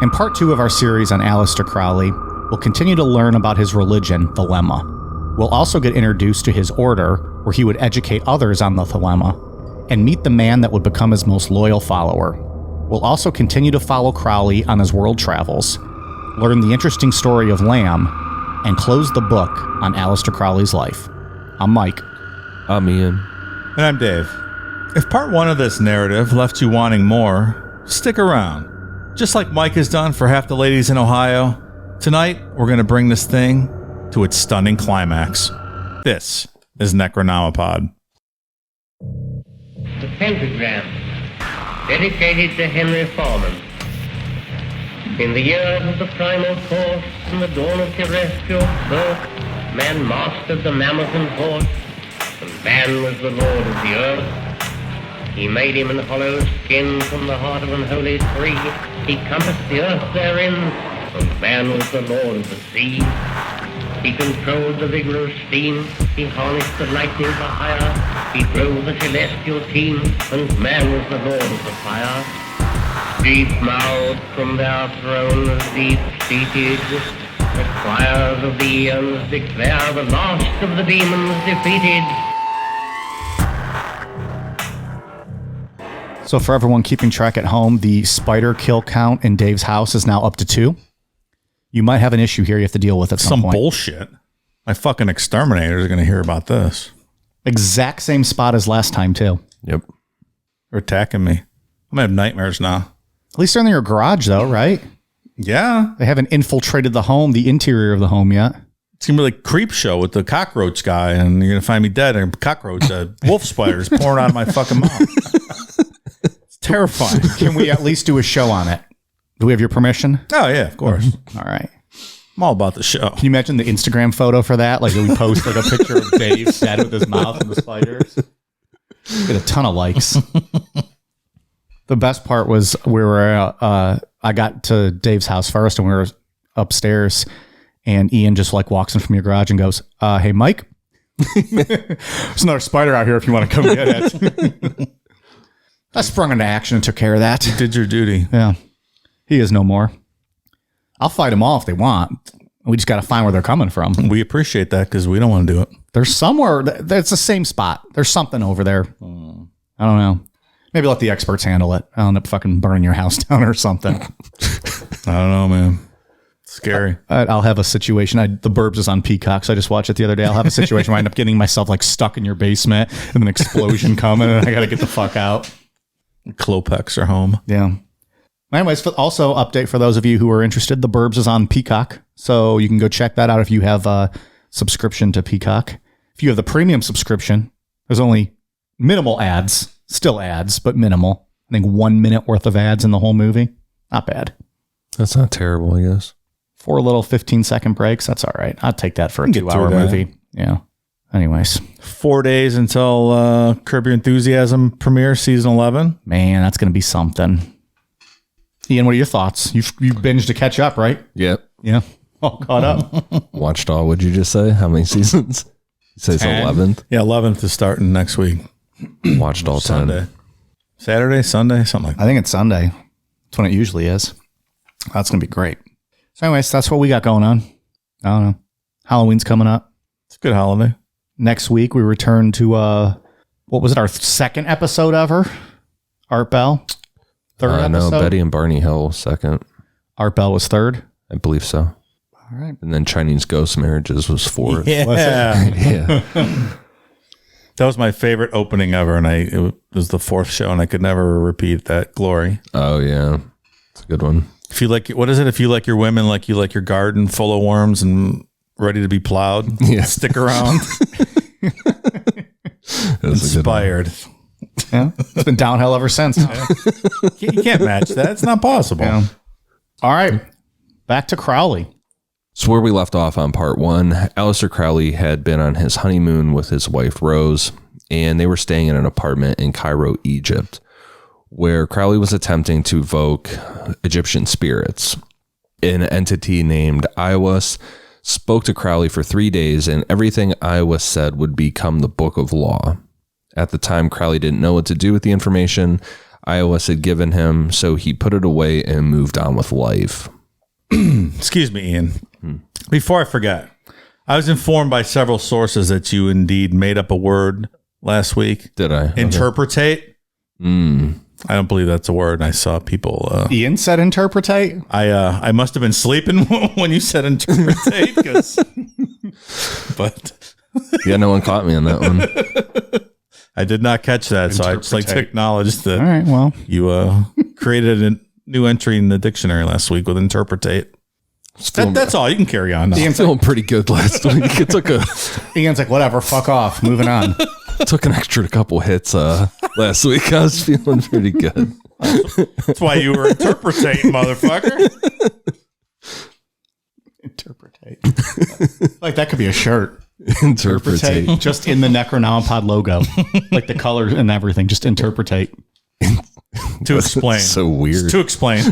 In part 2 of our series on Aleister Crowley, we'll continue to learn about his religion, Thelema. We'll also get introduced to his order, where he would educate others on the Thelema, and meet the man that would become his most loyal follower. We'll also continue to follow Crowley on his world travels, learn the interesting story of Lamb, and close the book on Aleister Crowley's life. I'm Mike. I'm Ian. And I'm Dave. If part 1 of this narrative left you wanting more, stick around. Just like Mike has done for half the ladies in Ohio, tonight we're going to bring this thing to its stunning climax. This is Necronomipod. The pentagram, dedicated to Henry Foreman. In the years of the primal force and the dawn of terrestrial birth, man mastered the mammoth and horse, and man was the lord of the earth. He made him an hollow skin from the heart of an holy tree. He compassed the earth therein, and man was the lord of the sea. He controlled the vigor of steam, he harnessed the lightning for hire, he drove the celestial team, and man was the lord of the fire. Deep-mouthed from their thrones, deep-seated, the choirs of the eons declare the last of the demons defeated. So for everyone keeping track at home, the spider kill count in Dave's house is now up to 2. You might have an issue here you have to deal with at some point. Bullshit. My fucking exterminators are going to hear about this. Exact same spot as last time, too. Yep. They're attacking me. I'm going to have nightmares now. At least they're in your garage, though, right? Yeah. They haven't infiltrated the home, the interior of the home yet. It's going to be like Creep Show with the cockroach guy, and you're going to find me dead, and cockroach, wolf spiders pouring out of my fucking mouth. It's terrifying. Can we at least do a show on it? Do we have your permission? Oh, yeah, of course. All right. I'm all about the show. Can you imagine the Instagram photo for that? Like, we post like a picture of Dave dead with his mouth and the spiders. Get a ton of likes. The best part was I got to Dave's house first, and we were upstairs, and Ian just like walks in from your garage and goes, "Hey, Mike, there's another spider out here if you want to come get it." I sprung into action and took care of that. You did your duty. Yeah. He is no more. I'll fight them all if they want. We just got to find where they're coming from. We appreciate that because we don't want to do it. There's somewhere. It's the same spot. There's something over there. I don't know. Maybe let the experts handle it. I'll end up fucking burning your house down or something. I don't know, man. Scary. I'll have a situation. The Burbs is on Peacock, so I just watched it the other day. I'll have a situation where I end up getting myself like stuck in your basement and an explosion coming and I got to get the fuck out. Klopex are home. Yeah. Anyways, also update for those of you who are interested, The Burbs is on Peacock, so you can go check that out if you have a subscription to Peacock. If you have the premium subscription, there's only minimal ads, still ads, but minimal. I think 1 minute worth of ads in the whole movie. Not bad. That's not terrible, I guess. 4 little 15-second breaks. That's all right. I'll take that for a 2-hour movie. Yeah. Anyways. 4 days until Curb Your Enthusiasm premiere season 11. Man, that's going to be something. Ian, what are your thoughts? You've binged to catch up, right? Yep. Yeah. All caught up. Watched all. What'd you just say? How many seasons? You say it's 11th? Yeah, 11th is starting next week. Watched all 10. Sunday. Saturday, Sunday, something like that. I think it's Sunday. That's when it usually is. That's going to be great. So anyways, that's what we got going on. I don't know. Halloween's coming up. It's a good holiday. Next week, we return to, what was it, our second episode ever? Art Bell? Third episode? No, Betty and Barney Hill, second. Art Bell was third? I believe so. All right. And then Chinese Ghost Marriages was fourth. Yeah. Yeah. That was my favorite opening ever, and it was the 4th show, and I could never repeat that glory. Oh, yeah. It's a good one. If you like, what is it? If you like your women, like you like your garden full of worms and ready to be plowed, stick around. Inspired. Yeah, it's been downhill ever since. You can't match that. It's not possible. Yeah. All right, back to Crowley. So where we left off on part 1, Aleister Crowley had been on his honeymoon with his wife Rose, and they were staying in an apartment in Cairo, Egypt, where Crowley was attempting to evoke Egyptian spirits. An entity named Iwas spoke to Crowley for 3 days, and everything Iwas said would become the book of law. At the time, Crowley didn't know what to do with the information. Iowis had given him, so he put it away and moved on with life. Excuse me, Ian. Before I forget, I was informed by several sources that you indeed made up a word last week. Did I? Interpretate? I don't believe that's a word. I saw people... Ian said interpretate? I must have been sleeping when you said interpretate, but... Yeah, no one caught me on that one. I did not catch that, so I'd just like to acknowledge that. All right, well. You created a new entry in the dictionary last week with interpretate. That's all. You can carry on now. I'm feeling pretty good last week. It took Ian's like, whatever, fuck off. Moving on. Took an extra couple hits last week. I was feeling pretty good. That's why you were interpreting, motherfucker. Interpretate. Like that could be a shirt. Interpretate. Just in the Necronomipod logo. Like the colors and everything. Just interpretate. To explain. So weird. To explain.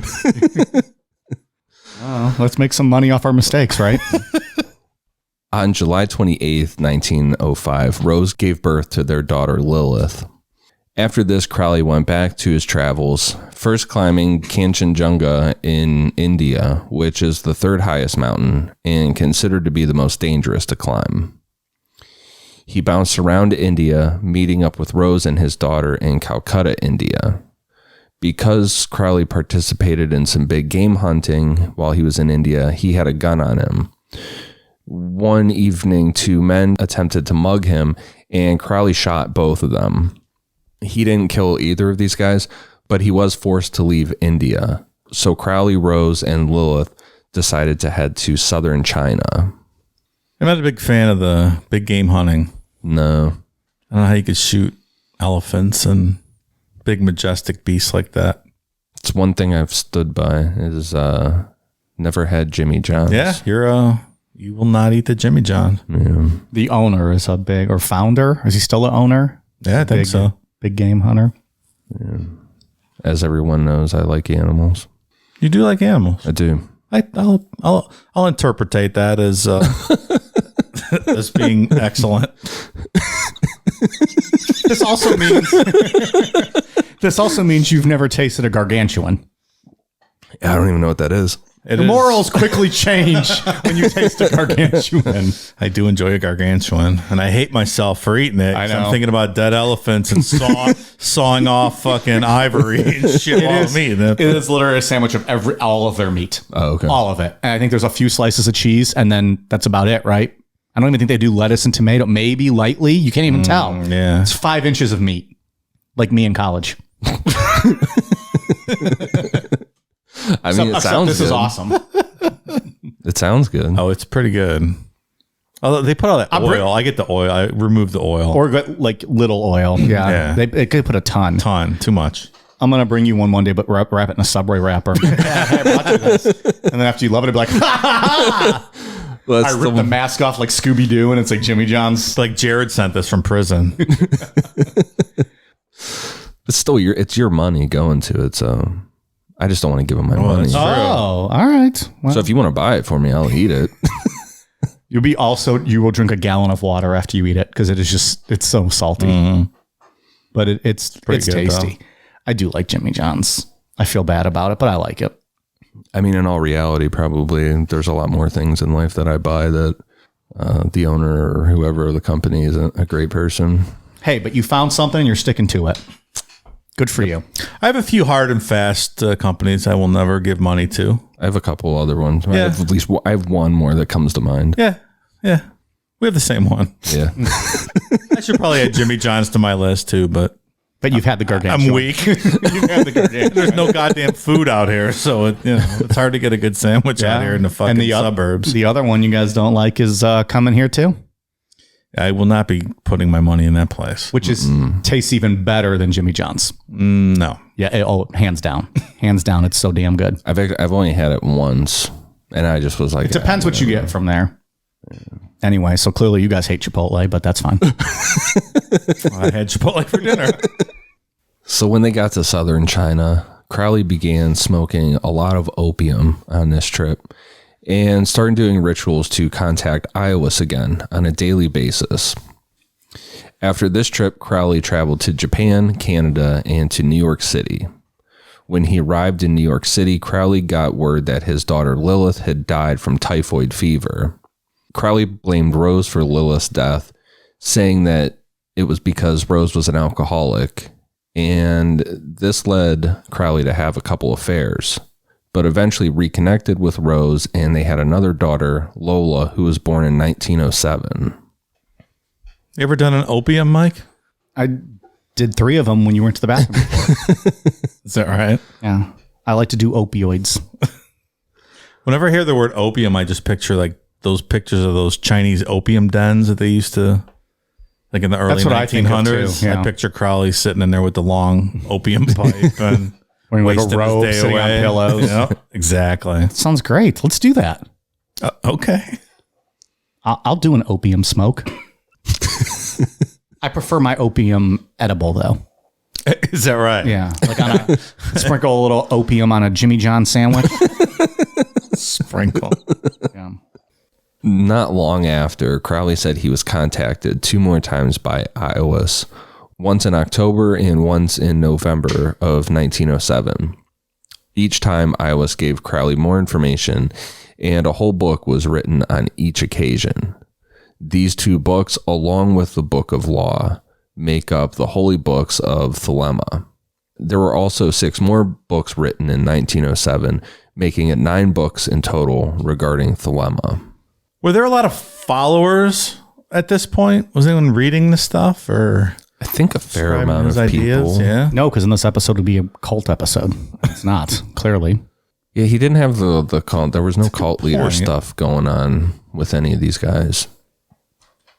Let's make some money off our mistakes, right? On July 28th, 1905, Rose gave birth to their daughter Lilith. After this, Crowley went back to his travels, first climbing Kanchenjunga in India, which is the third highest mountain and considered to be the most dangerous to climb. He bounced around India, meeting up with Rose and his daughter in Calcutta, India. Because Crowley participated in some big game hunting while he was in India, he had a gun on him. One evening, two men attempted to mug him, and Crowley shot both of them. He didn't kill either of these guys, but he was forced to leave India. So Crowley, Rose, and Lilith decided to head to southern China. I'm not a big fan of the big game hunting. No. I don't know how you could shoot elephants and big majestic beasts like that. It's one thing I've stood by is never had Jimmy John's. Yeah, you will not eat the Jimmy John. Yeah. The owner is a big, or founder. Is he still an owner? Yeah, I think so. Big game hunter. Yeah. As everyone knows, I like animals. You do like animals. I do. I'll interpretate that as as being excellent. This also means you've never tasted a gargantuan. I don't even know what that is. The morals quickly change when you taste a gargantuan. I do enjoy a gargantuan, and I hate myself for eating it. I know. I'm thinking about dead elephants and sawing off fucking ivory and shit while I'm eating it. It is literally a sandwich of all of their meat. Oh, okay. All of it. And I think there's a few slices of cheese, and then that's about it, right? I don't even think they do lettuce and tomato. Maybe lightly. You can't even tell. Yeah. It's 5 inches of meat. Like me in college. I mean, it sounds this good. is awesome. It sounds good. Oh, it's pretty good. Although they put all that oil. I get the oil. I remove the oil. Or like little oil. Yeah. Yeah. They could put a ton. Too much. I'm going to bring you one day, but wrap it in a Subway wrapper. I brought you this. And then after you love it, it'll be like, ha ha ha! Well, I ripped the mask off like Scooby-Doo, and it's like Jimmy John's. It's like Jared sent this from prison. It's still it's your money going to it, so I just don't want to give him my money. that's true. Oh, all right. Well, So if you want to buy it for me, I'll eat it. you will drink a gallon of water after you eat it because it's so salty. But it's pretty good, tasty. though. I do like Jimmy John's. I feel bad about it, but I like it. I mean, in all reality, probably there's a lot more things in life that I buy that the owner or whoever the company isn't a great person. Hey, but you found something and you're sticking to it. Good for you. I have a few hard and fast companies I will never give money to. I have a couple other ones. Yeah. I have one more that comes to mind. Yeah. We have the same one. Yeah. I should probably add Jimmy John's to my list too, but But you've had the gargantuan. I'm weak. You've had the gargantuan. There's no goddamn food out here, so it's hard to get a good sandwich out here in the fucking suburbs. The other one you guys don't like is coming here too, I will not be putting my money in that place. which tastes even better than Jimmy John's. No. Yeah, hands down. Hands down, it's so damn good. I've only had it once, and I just was like, It depends what you get from there. Anyway, so clearly you guys hate Chipotle, but that's fine. I had Chipotle for dinner. So when they got to southern China, Crowley began smoking a lot of opium on this trip and started doing rituals to contact Iowis again on a daily basis. After this trip, Crowley traveled to Japan, Canada, and to New York City. When he arrived in New York City, Crowley got word that his daughter Lilith had died from typhoid fever. Crowley blamed Rose for Lilith's death, saying that it was because Rose was an alcoholic, and this led Crowley to have a couple affairs, but eventually reconnected with Rose, and they had another daughter, Lola, who was born in 1907. You ever done an opium, Mike? I did 3 of them when you went to the bathroom before. Is that right? Yeah. I like to do opioids. Whenever I hear the word opium, I just picture like those pictures of those Chinese opium dens that they used to, like in the early That's what I think of 1900s. too, yeah. I picture Crowley sitting in there with the long opium pipe and Wearing like a wasting his robe, day sitting away. on pillows. Yeah, exactly. Sounds great. Let's do that. Okay. I'll do an opium smoke. I prefer my opium edible, though. Is that right? Yeah. Like on a sprinkle a little opium on a Jimmy John sandwich. Sprinkle. Yeah. Not long after, Crowley said he was contacted 2 more times by Iowis, once in October and once in November of 1907. Each time, Iowis gave Crowley more information, and a whole book was written on each occasion. These 2 books, along with the Book of Law, make up the Holy Books of Thelema. There were also 6 more books written in 1907, making it 9 books in total regarding Thelema. Were there a lot of followers at this point? Was anyone reading this stuff or I think a fair describing amount his of ideas? people. Yeah. No, because in this episode would be a cult episode. It's not, clearly. Yeah, he didn't have the cult. There was no cult leader point. stuff going on with any of these guys.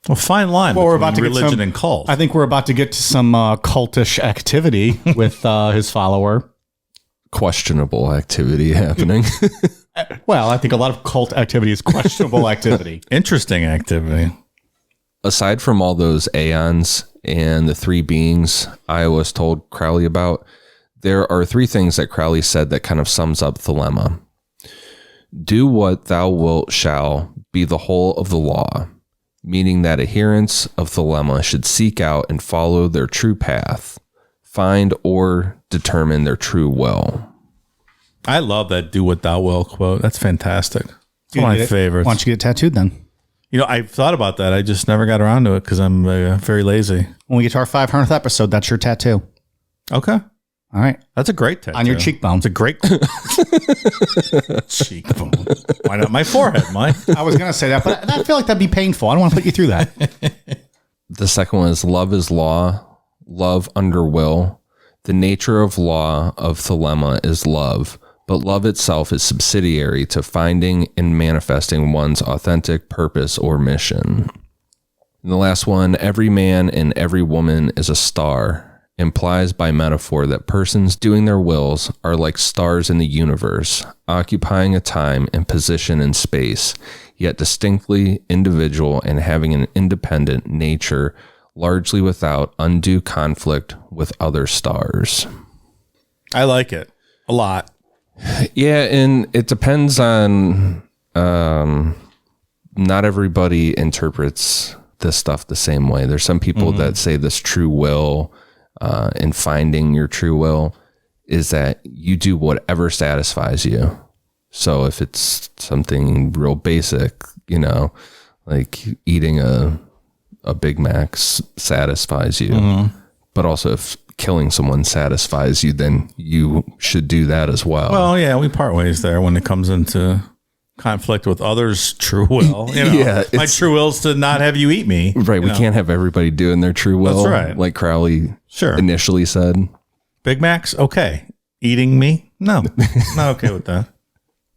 Well, fine line. Well, we're between about to get religion some- and cult. I think we're about to get to some cultish activity with his follower. Questionable activity happening. Well, I think a lot of cult activity is questionable activity. Interesting activity. Aside from all those aeons and the 3 beings Iowis told Crowley about, there are 3 things that Crowley said that kind of sums up Thelema. Do what thou wilt shall be the whole of the law, meaning that adherents of Thelema should seek out and follow their true path, find or determine their true will. I love that "do what thou will" quote. That's fantastic. It's one of my Why favorites. don't you get it tattooed then? You know, I've thought about that. I just never got around to it because I'm very lazy. When we get to our 500th episode, that's your tattoo. Okay. All right. That's a great tattoo. On your cheekbone. It's a great cheekbone. Why not my forehead, Mike? I was going to say that, but I feel like that'd be painful. I don't want to put you through that. The second one is love is law, love under will. The nature of law of Thelema is love, but love itself is subsidiary to finding and manifesting one's authentic purpose or mission. And the last one, every man and every woman is a star, implies by metaphor that persons doing their wills are like stars in the universe, occupying a time and position in space, yet distinctly individual and having an independent nature, largely without undue conflict with other stars. I like it a lot. Yeah, and it depends on not everybody interprets this stuff the same way. There's some people that say this true will and finding your true will is that you do whatever satisfies you. So if it's something real basic, you know, like eating a Big Mac satisfies you, but also if killing someone satisfies you, then you should do that as well. Well, yeah, we part ways there when it comes into conflict with others' true will. You know, Yeah, my it's- true will is to not have you eat me. right. We know. can't have everybody doing their true will. That's right. Like Crowley Sure. initially said. Big Macs, okay. Eating me? No, not okay with that.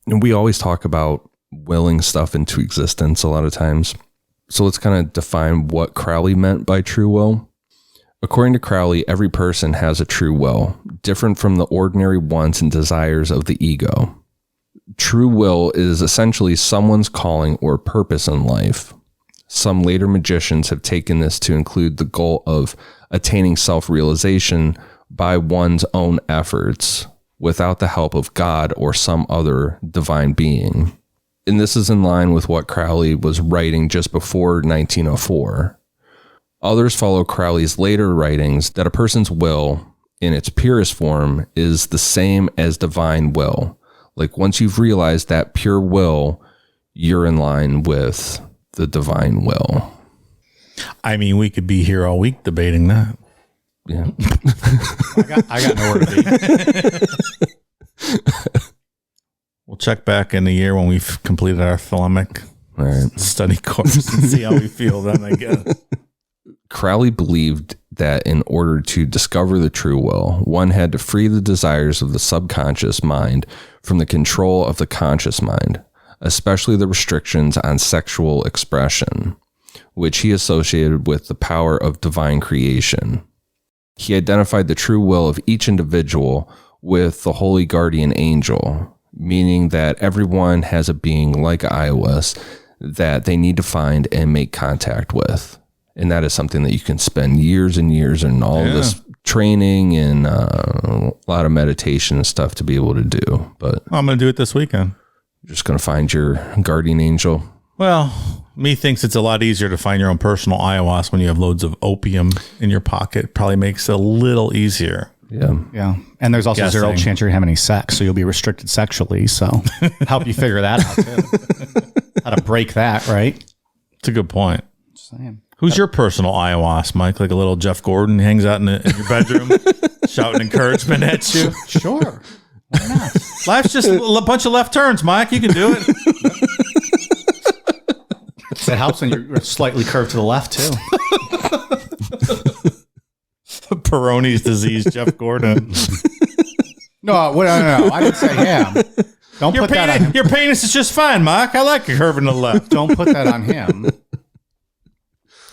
And we always talk about willing stuff into existence a lot of times. So let's kind of define what Crowley meant by true will. According to Crowley, every person has a true will, different from the ordinary wants and desires of the ego. True will is essentially someone's calling or purpose in life. Some later magicians have taken this to include the goal of attaining self-realization by one's own efforts without the help of God or some other divine being. And this is in line with what Crowley was writing just before 1904. Others follow Crowley's later writings that a person's will, in its purest form, is the same as divine will. Like once you've realized that pure will, you're in line with the divine will. I mean, we could be here all week debating that. Yeah. I got nowhere to be. We'll check back in a year when we've completed our Thelemic study course and see how we feel then, I guess. Crowley believed that in order to discover the true will, one had to free the desires of the subconscious mind from the control of the conscious mind, especially the restrictions on sexual expression, which he associated with the power of divine creation. He identified the true will of each individual with the holy guardian angel, meaning that everyone has a being like Iowis that they need to find and make contact with. And that is something that you can spend years and years and all this training and a lot of meditation and stuff to be able to do. But I'm going to do it this weekend. You're just going to find your guardian angel. Well, me thinks it's a lot easier to find your own personal ayahuasca when you have loads of opium in your pocket. Probably makes it a little easier. Yeah. And there's also zero chance you're going to have any sex, so you'll be restricted sexually. So help you figure that out too. How to break that, right? It's a good point. Just saying. Who's your personal ayahuasca, Mike? Like a little Jeff Gordon hangs out in your bedroom shouting encouragement at you? Sure. Why not? Life's just a bunch of left turns, Mike. You can do it. It helps when you're slightly curved to the left, too. Peyronie's disease, Jeff Gordon. No. I didn't say him. Don't put that on him. Your penis is just fine, Mike. I like your curve to the left. Don't put that on him.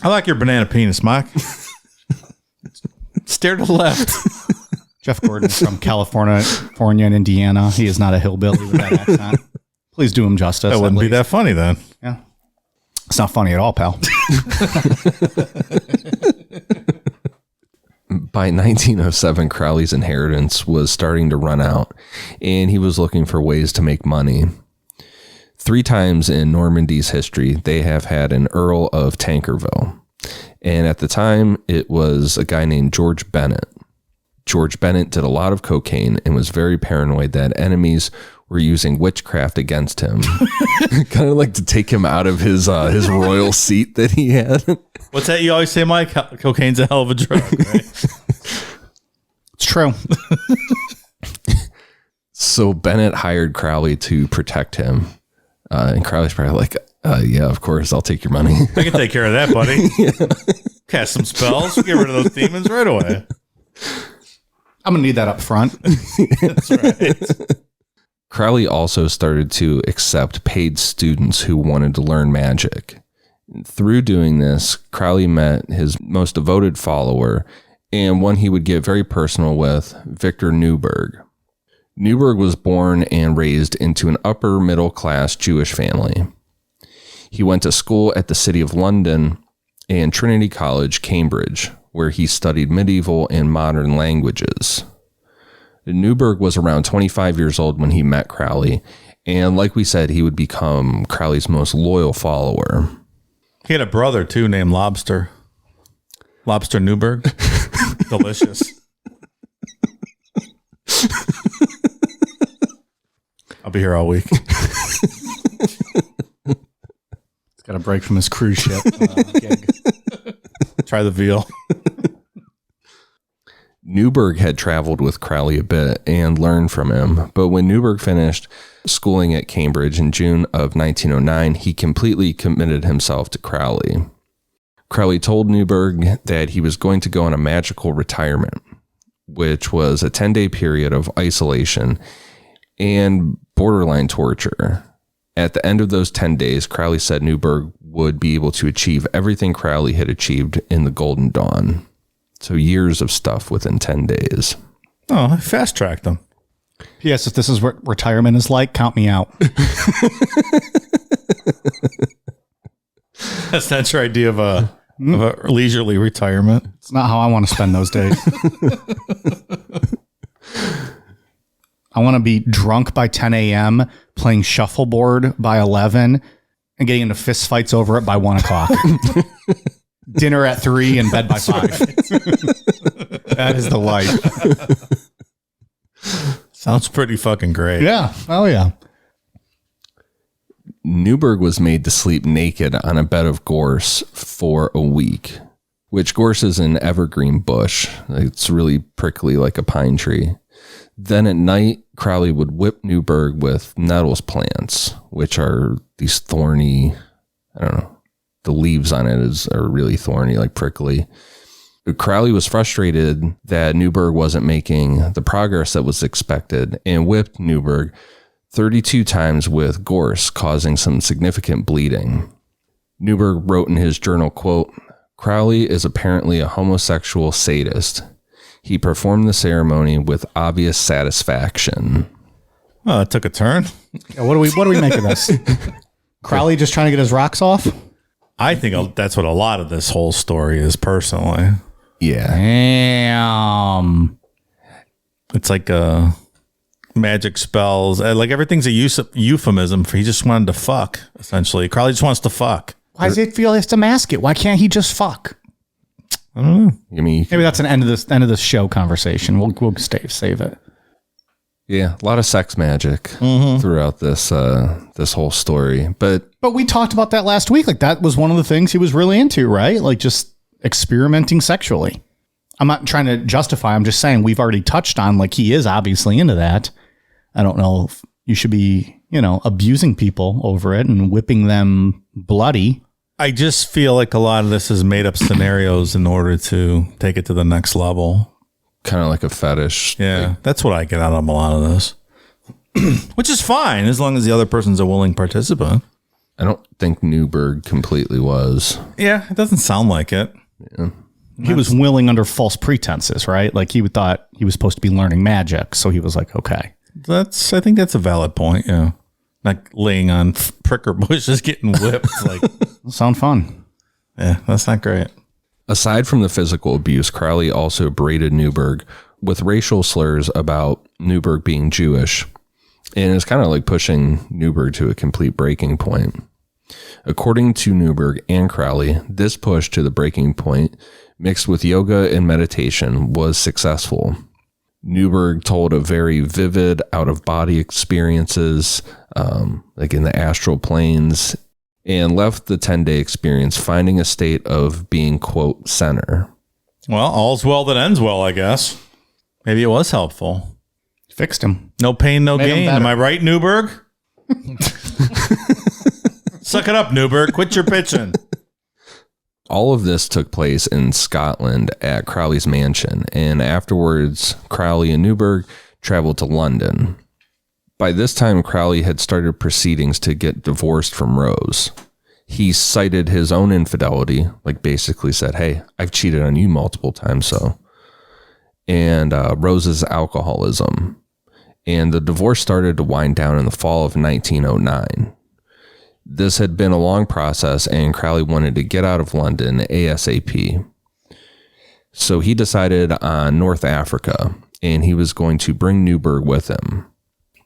I like your banana penis, Mike. Stare to the left. Jeff Gordon from California and Indiana. He is not a hillbilly with that accent. Please do him justice. That wouldn't be that funny then. Yeah. It's not funny at all, pal. By 1907, Crowley's inheritance was starting to run out, and he was looking for ways to make money. 3 times in Normandy's history, they have had an Earl of Tankerville. And at the time, it was a guy named George Bennett. George Bennett did a lot of cocaine and was very paranoid that enemies were using witchcraft against him. Kind of like to take him out of his royal seat that he had. What's that you always say, Mike? Cocaine's a hell of a drug, right? It's true. So Bennett hired Crowley to protect him. And Crowley's probably like, yeah, of course, I'll take your money. I can take care of that, buddy. Cast some spells, get rid of those demons right away. I'm going to need that up front. That's right. Crowley also started to accept paid students who wanted to learn magic. Through doing this, Crowley met his most devoted follower and one he would get very personal with, Victor Newberg. Newberg was born and raised into an upper middle class Jewish family. He went to school at the City of London and Trinity College, Cambridge, where he studied medieval and modern languages. Newberg was around 25 years old when he met Crowley, and like we said, he would become Crowley's most loyal follower. He had a brother, too, named Lobster. Lobster Newberg. Delicious. I'll be here all week. He's got a break from his cruise ship gig. Try the veal. Newberg had traveled with Crowley a bit and learned from him, but when Newberg finished schooling at Cambridge in June of 1909, he completely committed himself to Crowley. Crowley told Newberg that he was going to go on a magical retirement, which was a 10-day period of isolation and borderline torture. At the end of those 10 days, Crowley said Newberg would be able to achieve everything Crowley had achieved in the Golden Dawn. So years of stuff within 10 days. Oh, I fast-tracked them. P.S. If this is what retirement is like, count me out. That's not your idea of a leisurely retirement. It's not how I want to spend those days. I want to be drunk by 10 a.m., playing shuffleboard by 11, and getting into fist fights over it by 1 o'clock. Dinner at 3 and bed by 5. That is the life. Sounds pretty fucking great. Yeah. Oh, yeah. Newberg was made to sleep naked on a bed of gorse for a week, which gorse is an evergreen bush. It's really prickly like a pine tree. Then at night, Crowley would whip Newberg with nettles plants, which are these thorny, I don't know, the leaves on it are really thorny, like prickly. Crowley was frustrated that Newberg wasn't making the progress that was expected and whipped Newberg 32 times with gorse, causing some significant bleeding. Newberg wrote in his journal, quote, "Crowley is apparently a homosexual sadist. He performed the ceremony with obvious satisfaction." Oh, it took a turn. Yeah, what do we make of this? Crowley just trying to get his rocks off? I think that's what a lot of this whole story is, personally. Yeah. Damn. It's like magic spells. Like everything's a euphemism for he just wanted to fuck, essentially. Crowley just wants to fuck. Why does it feel he has to mask it? Why can't he just fuck? I don't know. I mean, Maybe that's an end of this show conversation. We'll save it. yeah, a lot of sex magic throughout this whole story. But we talked about that last week. Like that was one of the things he was really into, right? Like just experimenting sexually. I'm not trying to justify. I'm just saying we've already touched on like he is obviously into that. I don't know if you should be, abusing people over it and whipping them bloody. I just feel like a lot of this is made up scenarios in order to take it to the next level. kind of like a fetish. Yeah, that's what I get out of a lot of this. Which is fine as long as the other person's a willing participant. I don't think Newberg completely was. Yeah, it doesn't sound like it. Yeah. He was willing under false pretenses, right? Like he thought he was supposed to be learning magic, so he was like, okay. I think that's a valid point. Yeah, not laying on pricker bushes, getting whipped. Like, Sound fun. Yeah, that's not great. Aside from the physical abuse, Crowley also berated Newberg with racial slurs about Newberg being Jewish, and it's kind of like pushing Newberg to a complete breaking point. According to Newberg and Crowley, this push to the breaking point, mixed with yoga and meditation, was successful. Newberg told of very vivid out-of-body experiences, like in the astral planes, and left the 10-day experience finding a state of being, quote, center. Well, all's well that ends well, I guess. Maybe it was helpful. Fixed him. No pain, no Made him gain. better. Am I right, Newberg? Suck it up, Newberg. Quit your pitching. All of this took place in Scotland at Crowley's mansion, and afterwards, Crowley and Newberg traveled to London. By this time, Crowley had started proceedings to get divorced from Rose. He cited his own infidelity, like basically said, hey, I've cheated on you multiple times, so. And Rose's alcoholism. And the divorce started to wind down in the fall of 1909. This had been a long process, and Crowley wanted to get out of London ASAP. So he decided on North Africa, and he was going to bring Newberg with him.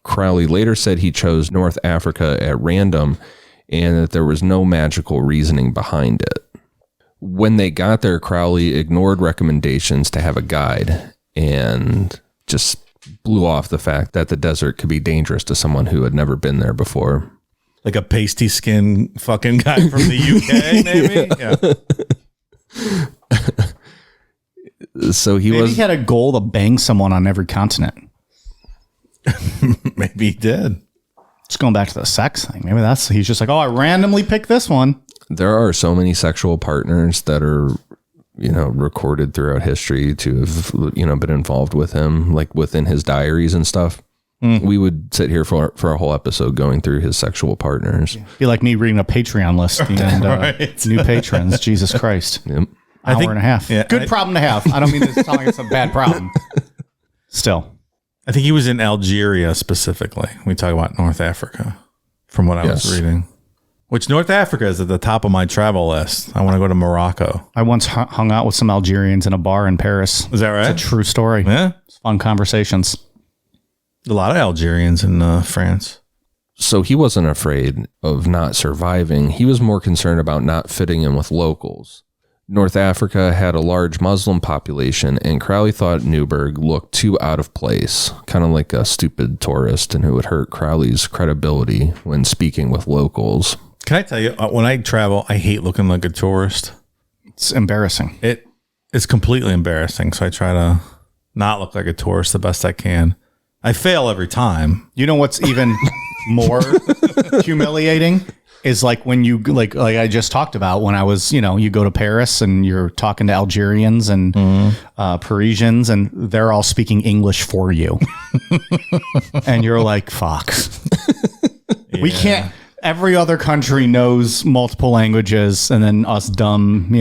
Crowley later said he chose North Africa at random and that there was no magical reasoning behind it. When they got there, Crowley ignored recommendations to have a guide and just blew off the fact that the desert could be dangerous to someone who had never been there before. Like a pasty skin fucking guy from the UK, maybe? Yeah. So Maybe he had a goal to bang someone on every continent. Maybe he did. Just going back to the sex thing. Maybe he's just like, oh, I randomly picked this one. There are so many sexual partners that are, recorded throughout history to have, been involved with him, like within his diaries and stuff. We would sit here for a whole episode going through his sexual partners. Be like me reading a Patreon list and Right. new patrons. Jesus Christ. Yep. Hour and a half. yeah, Good problem to have. I don't mean to sound like it's a bad problem. Still. I think he was in Algeria specifically. We talk about North Africa from what I was reading. Which North Africa is at the top of my travel list. I want to go to Morocco. I once hung out with some Algerians in a bar in Paris. Is that right? It's a true story. Yeah. It's fun conversations. A lot of Algerians in France. So he wasn't afraid of not surviving. He was more concerned about not fitting in with locals. North Africa had a large Muslim population, and Crowley thought Newberg looked too out of place, kind of like a stupid tourist, and it would hurt Crowley's credibility when speaking with locals. Can I tell you, when I travel, I hate looking like a tourist. It's embarrassing. It's completely embarrassing, so I try to not look like a tourist the best I can. I fail every time. You know what's even more humiliating is like when you like I just talked about when I was, you go to Paris and you're talking to Algerians and Parisians and they're all speaking English for you. And you're like, fuck. Yeah. We can't. Every other country knows multiple languages, and then us dumb,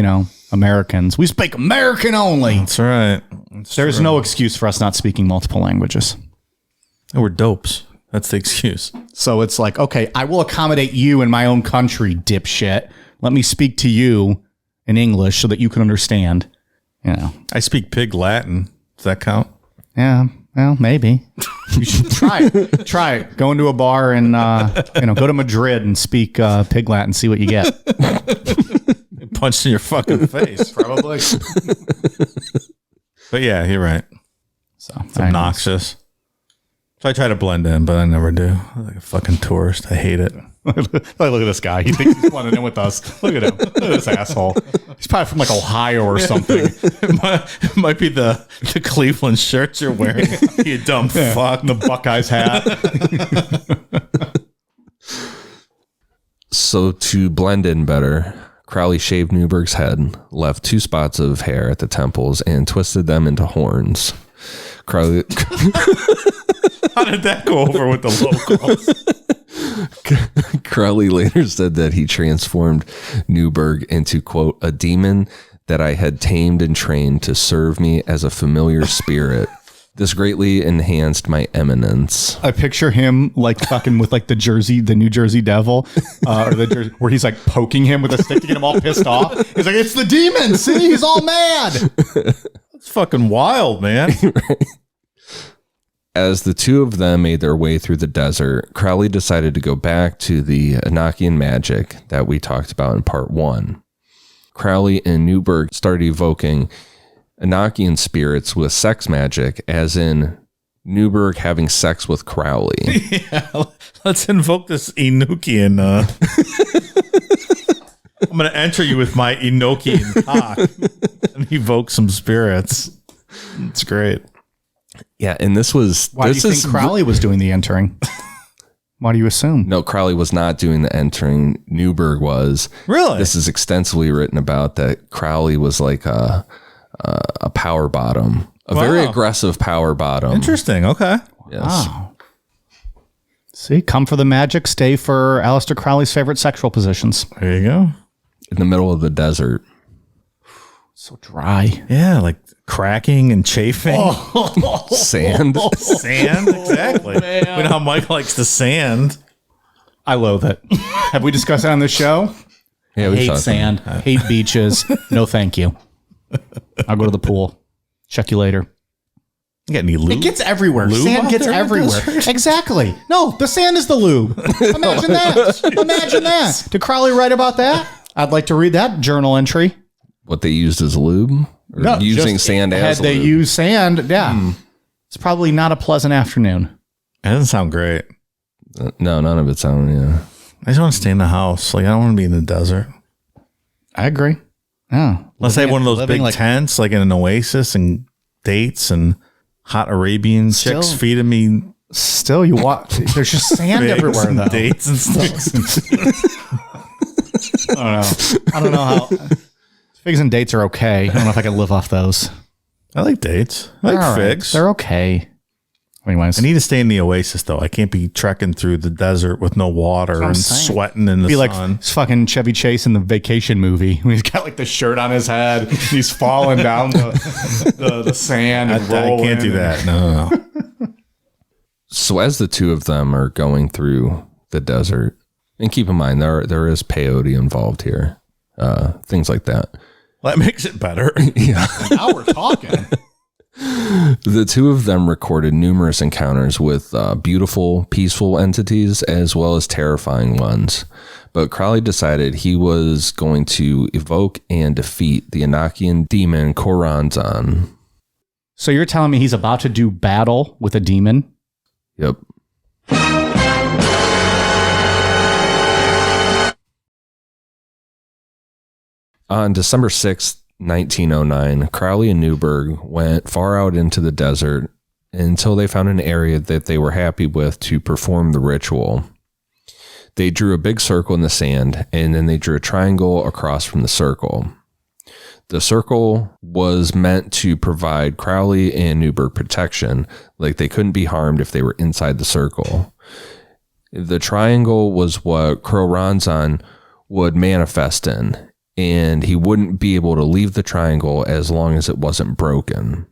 Americans, we speak American only. That's right. There's no excuse for us not speaking multiple languages. We're dopes. That's the excuse. So it's like, okay, I will accommodate you in my own country, dipshit. Let me speak to you in English so that you can understand. I speak pig Latin. Does that count? Yeah. Well, maybe. You should try it. Try it. Go into a bar and go to Madrid and speak pig Latin. See what you get. Punched in your fucking face, probably. But yeah, you're right. So it's obnoxious. So I try to blend in, but I never do. I'm like a fucking tourist. I hate it. Look at this guy. He thinks he's blending in with us. Look at him. Look at this asshole. He's probably from like Ohio or something. It might be the Cleveland shirt you're wearing. You dumb fuck. The Buckeyes hat. So to blend in better, Crowley shaved Newberg's head, left 2 spots of hair at the temples, and twisted them into horns. Crowley... How did that go over with the locals? Crowley later said that he transformed Newberg into, quote, a demon that I had tamed and trained to serve me as a familiar spirit. This greatly enhanced my eminence. I picture him like fucking with like the New Jersey Devil, where he's like poking him with a stick to get him all pissed off. He's like, it's the demon. See, he's all mad. That's fucking wild, man. Right. As the two of them made their way through the desert, Crowley decided to go back to the Enochian magic that we talked about in part 1. Crowley and Newberg started evoking Enochian spirits with sex magic, as in Newberg having sex with Crowley. Yeah, let's invoke this Enochian. I'm going to enter you with my Enochian cock and evoke some spirits. It's great. Yeah, and this was... Why do you think Crowley was doing the entering? Why do you assume? No, Crowley was not doing the entering. Newberg was. Really? This is extensively written about that Crowley was like a power bottom. Very aggressive power bottom. Interesting. Okay. Yes. Wow. See, come for the magic, stay for Aleister Crowley's favorite sexual positions. There you go. In the middle of the desert. So dry. Yeah, like cracking and chafing. Sand. Sand, exactly. We know how Mike likes the sand. I loathe it. Have we discussed that on the show? Yeah, we hate sand. Hate beaches. No, thank you. I'll go to the pool. Check you later. You got any lube? It gets everywhere. Lube Sand out gets there in the everywhere. desert? Exactly. No, the sand is the lube. Imagine that. Imagine that. Did Crowley write about that? I'd like to read that journal entry. What they used as lube? Or No, using just sand as had they lube? used sand, yeah. It's probably not a pleasant afternoon. That doesn't sound great. No, none of it sounded, yeah. I just want to stay in the house. Like, I don't want to be in the desert. I agree. Yeah. Let's have one of those big like tents, like in an oasis, and dates and hot Arabian chicks Still- feeding me Still, you watch. There's just sand figs everywhere, and though. dates and stuff. I don't know how. Figs and dates are okay. I don't know if I can live off those. I like dates. I like They're all right. figs. They're okay. Anyways, I need to stay in the oasis, though. I can't be trekking through the desert with no water I'm and saying. sweating in the be like sun. fucking Chevy Chase in the Vacation movie when he's got like the shirt on his head. He's falling down the sand. And I can't do that. No. So as the two of them are going through the desert, and keep in mind, there is peyote involved here. Things like that. Well, that makes it better. Yeah. Now we're talking. The two of them recorded numerous encounters with beautiful, peaceful entities as well as terrifying ones. but Crowley decided he was going to evoke and defeat the Enochian demon Choronzon. So you're telling me he's about to do battle with a demon? Yep. On December 6th, 1909, Crowley and Newberg went far out into the desert until they found an area that they were happy with to perform the ritual. They drew a big circle in the sand, and then they drew a triangle across from the circle. The circle was meant to provide Crowley and Newberg protection, like they couldn't be harmed if they were inside the circle. The triangle was what Choronzon would manifest in, and he wouldn't be able to leave the triangle as long as it wasn't broken.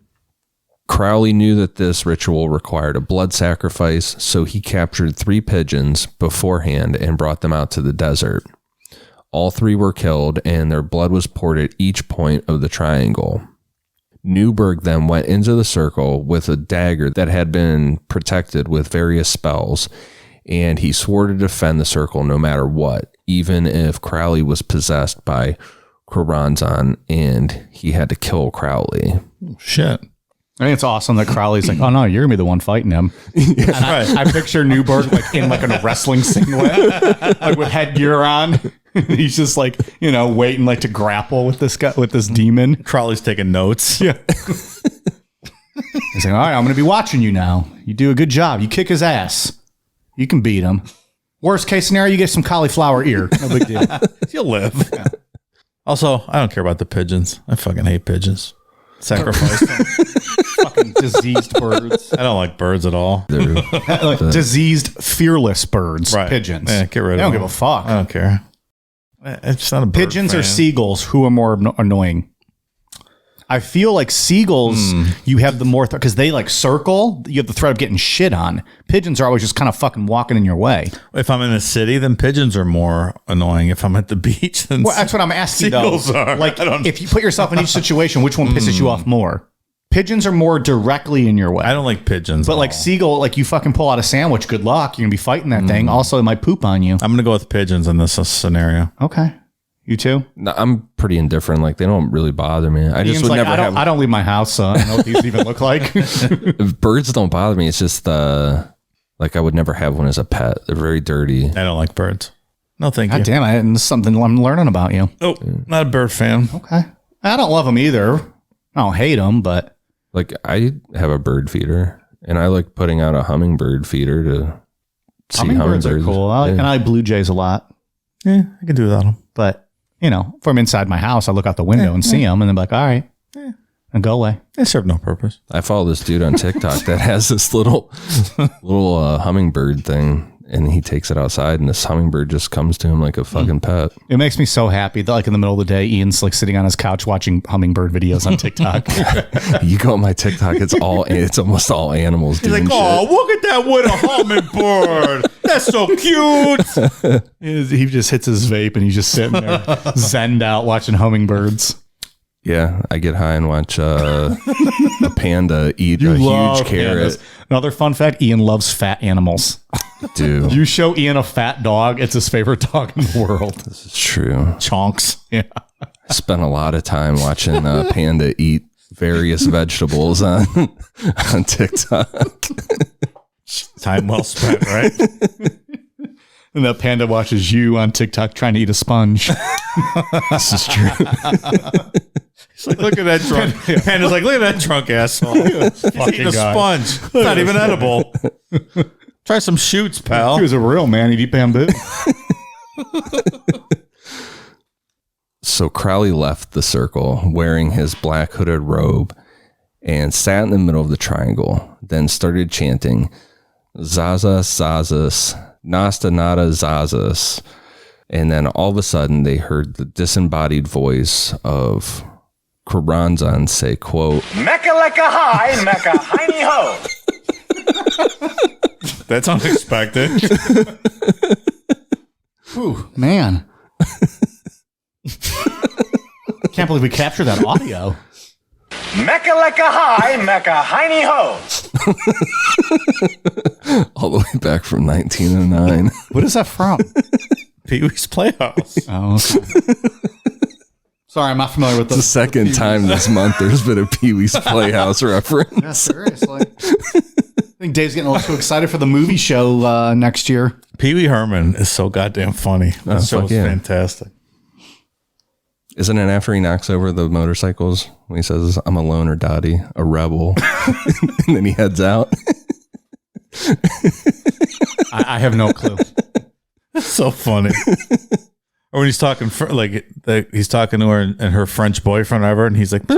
Crowley knew that this ritual required a blood sacrifice, so he captured 3 pigeons beforehand and brought them out to the desert. All 3 were killed, and their blood was poured at each point of the triangle. Newberg then went into the circle with a dagger that had been protected with various spells, and he swore to defend the circle no matter what, even if Crowley was possessed by Choronzon and he had to kill Crowley. Shit. I think it's awesome that Crowley's like, oh no, you're gonna be the one fighting him. And I picture Newberg like in like a wrestling singlet, like with headgear on. He's just like, waiting like to grapple with this guy, with this demon. Crowley's taking notes. Yeah. He's like, all right, I'm gonna be watching you now. You do a good job. You kick his ass. You can beat him. Worst case scenario, you get some cauliflower ear. No big deal. You'll live. Yeah. Also, I don't care about the pigeons. I fucking hate pigeons. Sacrifice them. Fucking diseased birds. I don't like birds at all. Like diseased, fearless birds. Right. Pigeons. Yeah, get rid of them. I don't give a fuck. I don't care. It's not a bird Pigeons fan. or seagulls, who are more annoying? I feel like seagulls, you have the more, because they like circle, you have the threat of getting shit on. Pigeons are always just kind of fucking walking in your way. If I'm in a city, then pigeons are more annoying. If I'm at the beach, then Well, that's what I'm asking seagulls though. are. Like, if you put yourself in each situation, which one pisses you off more? Pigeons are more directly in your way. I don't like pigeons. But at like all. seagull, like you fucking pull out a sandwich, good luck. You're going to be fighting that thing. Also, it might poop on you. I'm going to go with pigeons in this scenario. Okay. You too? No, I'm pretty indifferent. Like, they don't really bother me. I just Ian's would like, never have... I don't leave my house, so I don't know what these even look like. Birds don't bother me. It's just like I would never have one as a pet. They're very dirty. I don't like birds. No, thank God you. damn, this is something I'm learning about you. Oh, not a bird fan. Okay. I don't love them either. I don't hate them, but... Like, I have a bird feeder, and I like putting out a hummingbird feeder to see Hummingbirds are cool. And I like blue jays a lot. Yeah, I can do without them. But, if I'm inside my house, I look out the window and see them, and then be like, all right, and go away. They serve no purpose. I follow this dude on TikTok that has this little hummingbird thing, and he takes it outside, and this hummingbird just comes to him like a fucking pet. It makes me so happy that, like, in the middle of the day, Ian's like sitting on his couch watching hummingbird videos on TikTok. You go on my TikTok, it's almost all animals. He's like, oh, look at that with a hummingbird. That's so cute. He just hits his vape, and he's just sitting there, zenned out, watching hummingbirds. Yeah, I get high and watch a panda eat a huge carrot. Pandas. Another fun fact, Ian loves fat animals. Dude, You show Ian a fat dog, it's his favorite dog in the world. this is true. Chonks. Yeah. I spent a lot of time watching a panda eat various vegetables on TikTok. Time well spent, right? And that panda watches you on TikTok trying to eat a sponge. This is true. He's like, look at that drunk. Panda's like, look at that drunk asshole. He's eating a guy. sponge. It's not even edible. Try some shoots, pal. He was a real man. He'd eat bamboo. So Crowley left the circle wearing his black hooded robe and sat in the middle of the triangle, then started chanting, Zaza Zazas, Nasta Nada Zazas. And then all of a sudden they heard the disembodied voice of Choronzon say, quote, Mecca like a high, Mecca hiney ho. That's unexpected. Ooh, man. Can't believe we captured that audio. Mecca like a high, Mecca hiney ho. all the way back from 1909. What is that from? Pee-wee's Playhouse. Oh, okay. Sorry, I'm not familiar with the second time this month there's been a Pee-wee's Playhouse reference. Yeah, seriously. I think Dave's getting a little too excited for the movie show next year. Pee-wee Herman is so goddamn funny. That show is fantastic. Isn't it after he knocks over the motorcycles when he says, I'm a loner, Dottie, a rebel, and then he heads out? I have no clue. That's so funny. Or when he's talking, he's talking to her and her French boyfriend ever, and he's like,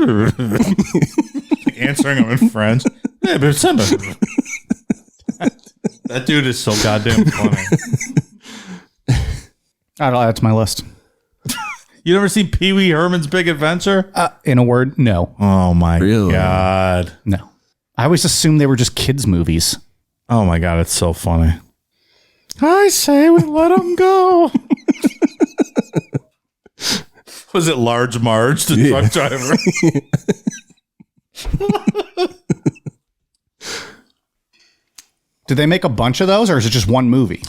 answering him in French. That dude is so goddamn funny. I'll add to my list. You never seen Pee-wee Herman's Big Adventure? In a word, no. Oh my God. No. I always assumed they were just kids' movies. Oh my God, it's so funny. I say we let him go. Was it Large Marge, the truck driver? Did they make a bunch of those, or is it just one movie?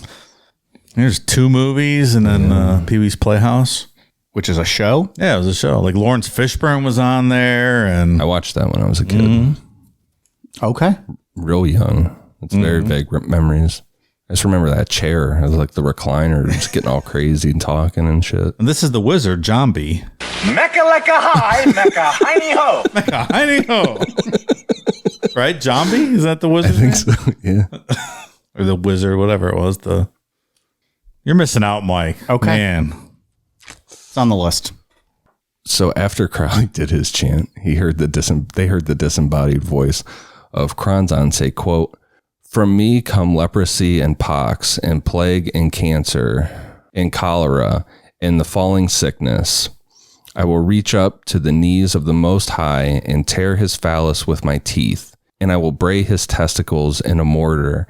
There's 2 movies, and then Pee-wee's Playhouse. Which is a show? Yeah, it was a show. Like Lawrence Fishburne was on there, and I watched that when I was a kid. Okay. Real young. It's very vague memories. I just remember that chair. It was like the recliner, just getting all crazy and talking and shit. And this is the wizard, Jambi. Mecca lecca hi, Mecca hiney ho. Mecca hiney ho. Right, Jambi? Is that the wizard? I think so, yeah. Or the wizard, whatever it was. You're missing out, Mike. Okay. Man. It's on the list. So after Crowley did his chant, they heard the disembodied voice of Kronzon say, quote, "From me come leprosy and pox and plague and cancer and cholera and the falling sickness. I will reach up to the knees of the Most High and tear his phallus with my teeth, and I will bray his testicles in a mortar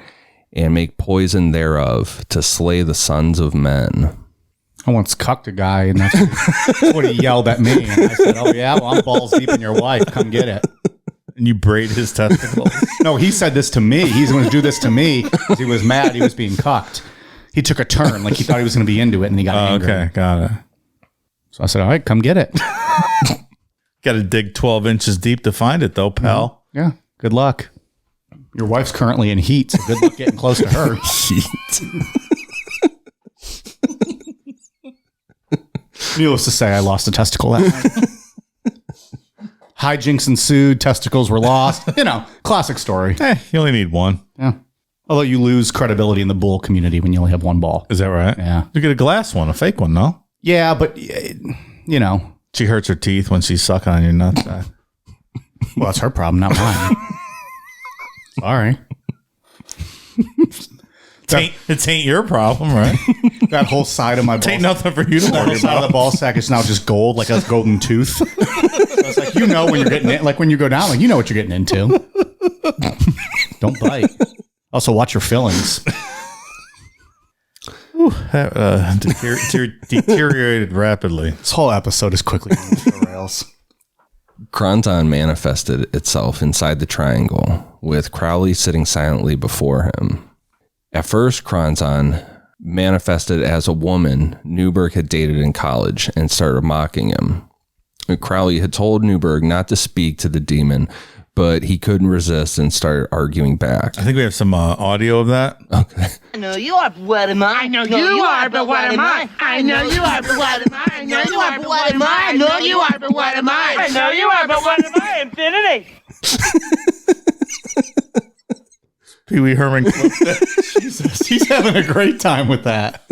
and make poison thereof to slay the sons of men." I once cucked a guy, and that's what he yelled at me. And I said, "Oh, yeah? Well, I'm balls deep in your wife. Come get it." And you braid his testicles. No, he said this to me. He's going to do this to me because he was mad he was being cucked. He took a turn, like he thought he was going to be into it, and he got angry. Okay, got it. So I said, "All right, come get it." Got to dig 12 inches deep to find it, though, pal. Yeah, good luck. Your wife's currently in heat, so good luck getting close to her. Heat. Needless to say, I lost a testicle that night. Hijinks ensued. Testicles were lost. Classic story. You only need one. Yeah. Although you lose credibility in the bull community when you only have one ball. Is that right? Yeah. You get a glass one, a fake one, no? Yeah, but, She hurts her teeth when she's sucking on your nuts. Well, that's her problem, not mine. Sorry. It ain't your problem, right? That whole side of my ball Ain't nothing for you to that whole worry side of about. the ball sack is now just gold, like a golden tooth. So it's like, when you're getting it, like when you go down, like, what you're getting into. Don't bite. Also, watch your fillings. Deteriorated rapidly. This whole episode is quickly going off the rails. Kronzon manifested itself inside the triangle, with Crowley sitting silently before him. At first, Kronzon manifested as a woman Newberg had dated in college and started mocking him. Crowley had told Newberg not to speak to the demon, but he couldn't resist and started arguing back. I think we have some audio of that. Okay. I know you are, but what am I? I know you are, but what am I? I know you are, but what am I? I know you are, but what am I? I know you are, but what am I? I know you are, but what am I? Infinity. Pee-wee Herman. Jesus, he's having a great time with that.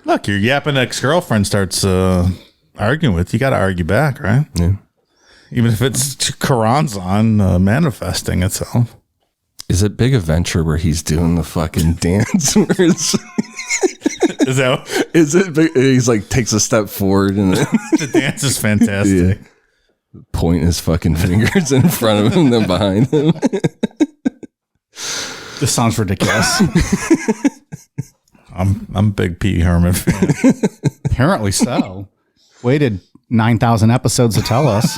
Look, your yapping ex-girlfriend starts arguing with you. Got to argue back, right? Yeah. Even if it's Kronzon manifesting itself. Is it Big Adventure where he's doing the fucking dance? Is it big, he's like takes a step forward and the dance is fantastic. Yeah. Point his fucking fingers in front of him, then behind him. This sounds ridiculous. I'm a big Pee-wee Herman fan. Apparently so. Waited 9,000 episodes to tell us.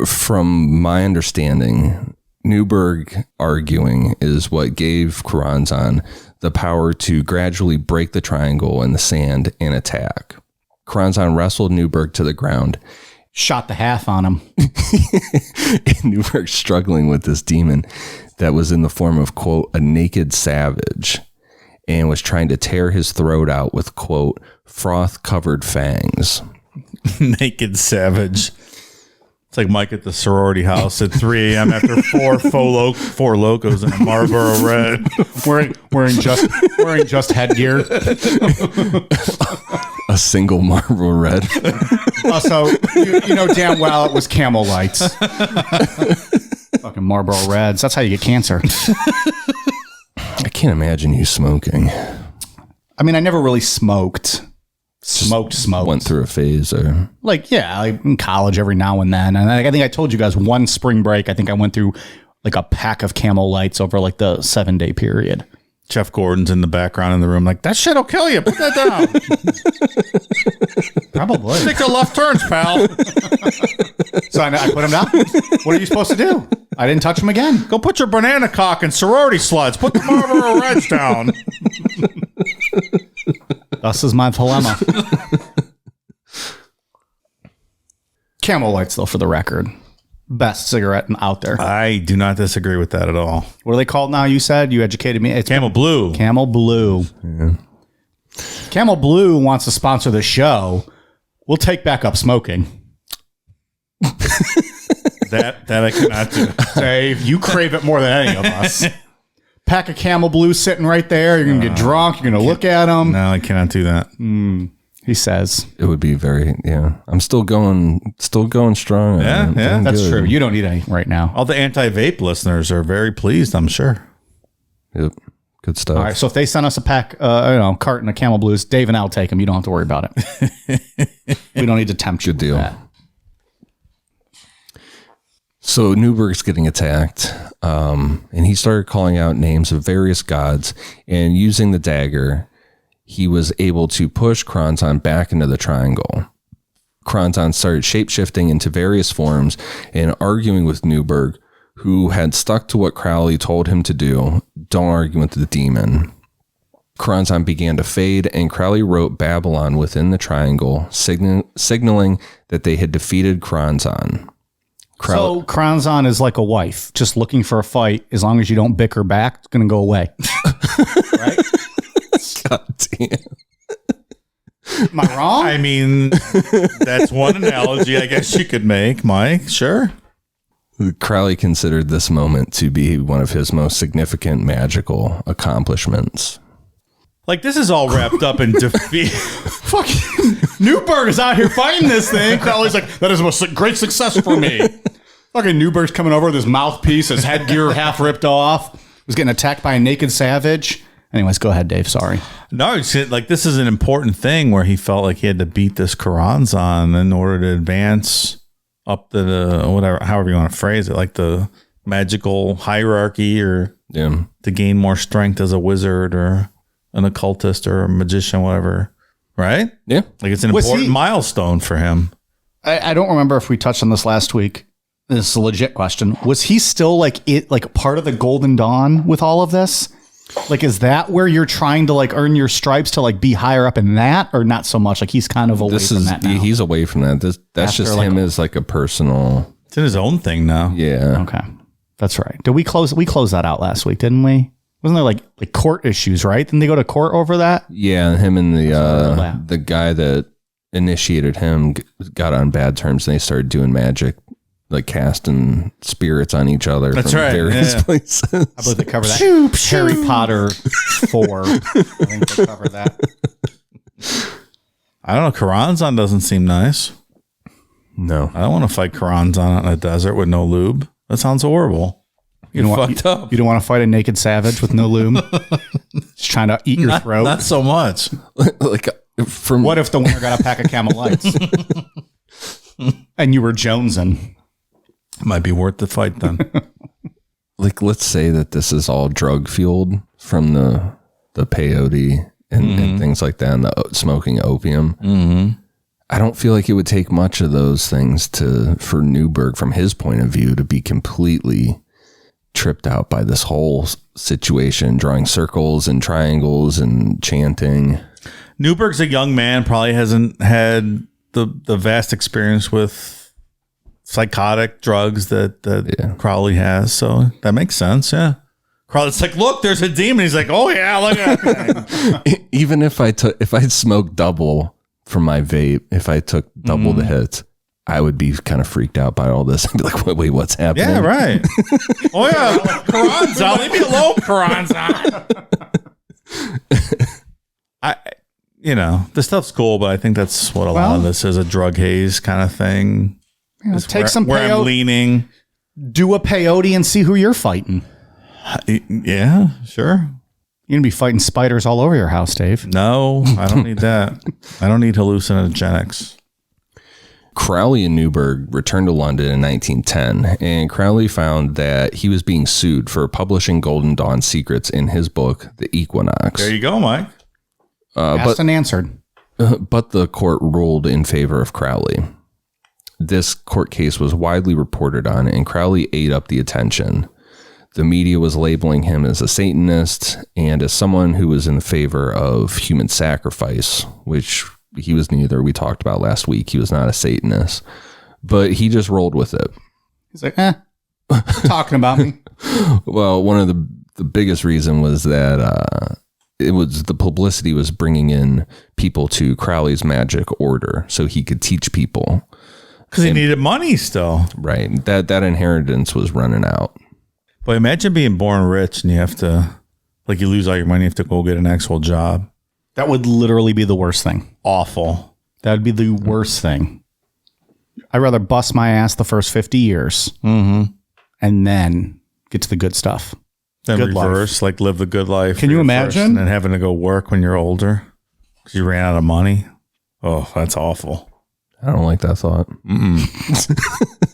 From my understanding, Newberg arguing is what gave Kronzon the power to gradually break the triangle in the sand and attack. Kronzon wrestled Newberg to the ground. Shot the half on him. And Newberg struggling with this demon that was in the form of, quote, a naked savage, and was trying to tear his throat out with, quote, froth-covered fangs. Naked savage. It's like Mike at the sorority house at 3 a.m. after four locos and a Marlboro Red. wearing just headgear. A single Marlboro Red. Also, you know damn well it was Camel Lights. Fucking Marlboro Reds. That's how you get cancer. I can't imagine you smoking. I mean, I never really smoked. Smoked. Went through a phase, or like in college every now and then. And I think I told you guys one spring break, I think I went through like a pack of Camel Lights over like the 7-day period. Jeff Gordon's in the background in the room like, that shit'll kill you. Put that down. Probably. Stick to left turns, pal. So I put him down. What are you supposed to do? I didn't touch him again. Go put your banana cock in sorority sluts. Put the Marlboro Reds down. Thus is my dilemma. Camel Lights, though, for the record. Best cigarette out there. I do not disagree with that at all. What are they called now? You said you educated me. It's Camel Blue. Camel Blue. Yeah. Camel Blue wants to sponsor the show. We'll take back up smoking. That I cannot do. Dave, you crave it more than any of us. Pack of Camel Blue sitting right there. You're gonna get drunk. You're gonna look at them. No, I cannot do that. He says it would be very. Yeah, I'm still going strong. Yeah, that's good. true. You don't need any right now. All the anti-vape listeners are very pleased, I'm sure. Yep, good stuff. All right, so if they send us a pack, carton of Camel Blues, Dave and I'll take them. You don't have to worry about it. We don't need to tempt you. Good deal. With that. So Newberg's getting attacked, and he started calling out names of various gods, and using the dagger, he was able to push Kronzon back into the triangle. Kronzon started shape-shifting into various forms and arguing with Newberg, who had stuck to what Crowley told him to do. Don't argue with the demon. Kronzon began to fade, and Crowley wrote Babylon within the triangle, signaling that they had defeated Kronzon. So Kronzon is like a wife, just looking for a fight. As long as you don't bicker back, it's going to go away. Right? God damn. Am I wrong? I mean, that's one analogy I guess you could make, Mike. Sure. Crowley considered this moment to be one of his most significant magical accomplishments. Like, this is all wrapped up in defeat. Fucking Newberg is out here fighting this thing. Crowley's like, that is a great success for me. Fucking Newberg's coming over with his mouthpiece, his headgear half ripped off. Was getting attacked by a naked savage. Anyways, go ahead, Dave. Sorry. No, it's like this is an important thing where he felt like he had to beat this Kronzon in order to advance up the whatever, however you want to phrase it, like the magical hierarchy, or to gain more strength as a wizard or an occultist or a magician, whatever. Right? Yeah. Like it's an important milestone for him. I don't remember if we touched on this last week. This is a legit question. Was he still like part of the Golden Dawn with all of this? Like, is that where you're trying to like earn your stripes to like be higher up in that, or not so much? Like he's kind of away from that now. He's away from that. That's After just like him as like a personal. It's in his own thing now. Yeah. Okay, that's right. Did we close that out last week? Didn't we? Wasn't there like court issues? Right? Didn't they go to court over that? Yeah, him and the guy that initiated him got on bad terms, and they started doing magic, like casting spirits on each other. That's from right. Various places. I believe they covered that. Harry Potter 4. I think they covered that. I don't know. Kronzon doesn't seem nice. No, I don't want to fight Kronzon in a desert with no lube. That sounds horrible. You don't want to fight a naked savage with no lube? Just trying to eat your throat. Not so much. like from what if the winner got a pack of Camel Lights and you were jonesing? Might be worth the fight then. like, let's say that this is all drug fueled from the peyote and things like that, and the smoking opium. Mm-hmm. I don't feel like it would take much of those things for Newberg, from his point of view, to be completely tripped out by this whole situation, drawing circles and triangles and chanting. Newberg's a young man, probably hasn't had the vast experience with psychotic drugs that Crowley has. So that makes sense. Yeah. Crowley's like, look, there's a demon. He's like, oh yeah, look at that. Even if I smoked double from my vape, if I took double the hits, I would be kind of freaked out by all this. I'd be like, wait, what's happening? Yeah, right. Oh yeah, Quran's on. Leave me alone. Quran's on. This stuff's cool, but I think that's what a lot of this is, a drug haze kind of thing. Take some where I'm leaning. Do a peyote and see who you're fighting. Yeah, sure. You're going to be fighting spiders all over your house, Dave. No, I don't need that. I don't need hallucinogenics. Crowley and Newberg returned to London in 1910, and Crowley found that he was being sued for publishing Golden Dawn secrets in his book, The Equinox. There you go, Mike. Asked and answered. But the court ruled in favor of Crowley. This court case was widely reported on, and Crowley ate up the attention. The media was labeling him as a Satanist and as someone who was in favor of human sacrifice, which he was neither. We talked about last week. He was not a Satanist, but he just rolled with it. He's like, talking about me. Well, one of the biggest reason was that it was the publicity was bringing in people to Crowley's magic order so he could teach people. Because he needed money still. Right. That inheritance was running out. But imagine being born rich and you have to, like, you lose all your money, you have to go get an actual job. That would literally be the worst thing. Awful. That would be the worst thing. I'd rather bust my ass the first 50 years and then get to the good stuff. Then good reverse, like live the good life. Can you imagine? And then having to go work when you're older because you ran out of money. Oh, that's awful. I don't like that thought.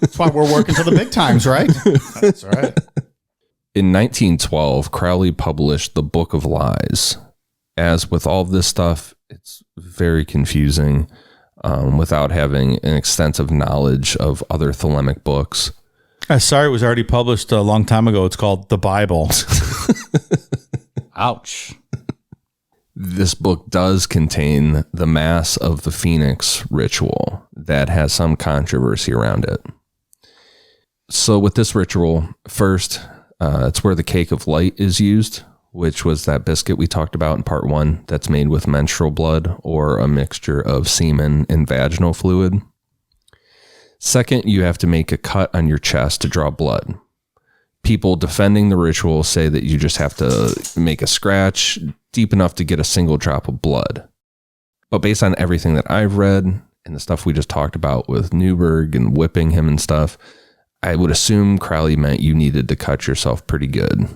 That's why we're working for the big times, right? That's right. In 1912, Crowley published The Book of Lies. As with all of this stuff, it's very confusing without having an extensive knowledge of other Thelemic books. Sorry, it was already published a long time ago. It's called The Bible. Ouch. This book does contain the Mass of the Phoenix ritual that has some controversy around it. So with this ritual, first, it's where the cake of light is used, which was that biscuit we talked about in part 1 that's made with menstrual blood or a mixture of semen and vaginal fluid. Second, you have to make a cut on your chest to draw blood. People defending the ritual say that you just have to make a scratch deep enough to get a single drop of blood. But based on everything that I've read and the stuff we just talked about with Newberg and whipping him and stuff, I would assume Crowley meant you needed to cut yourself pretty good.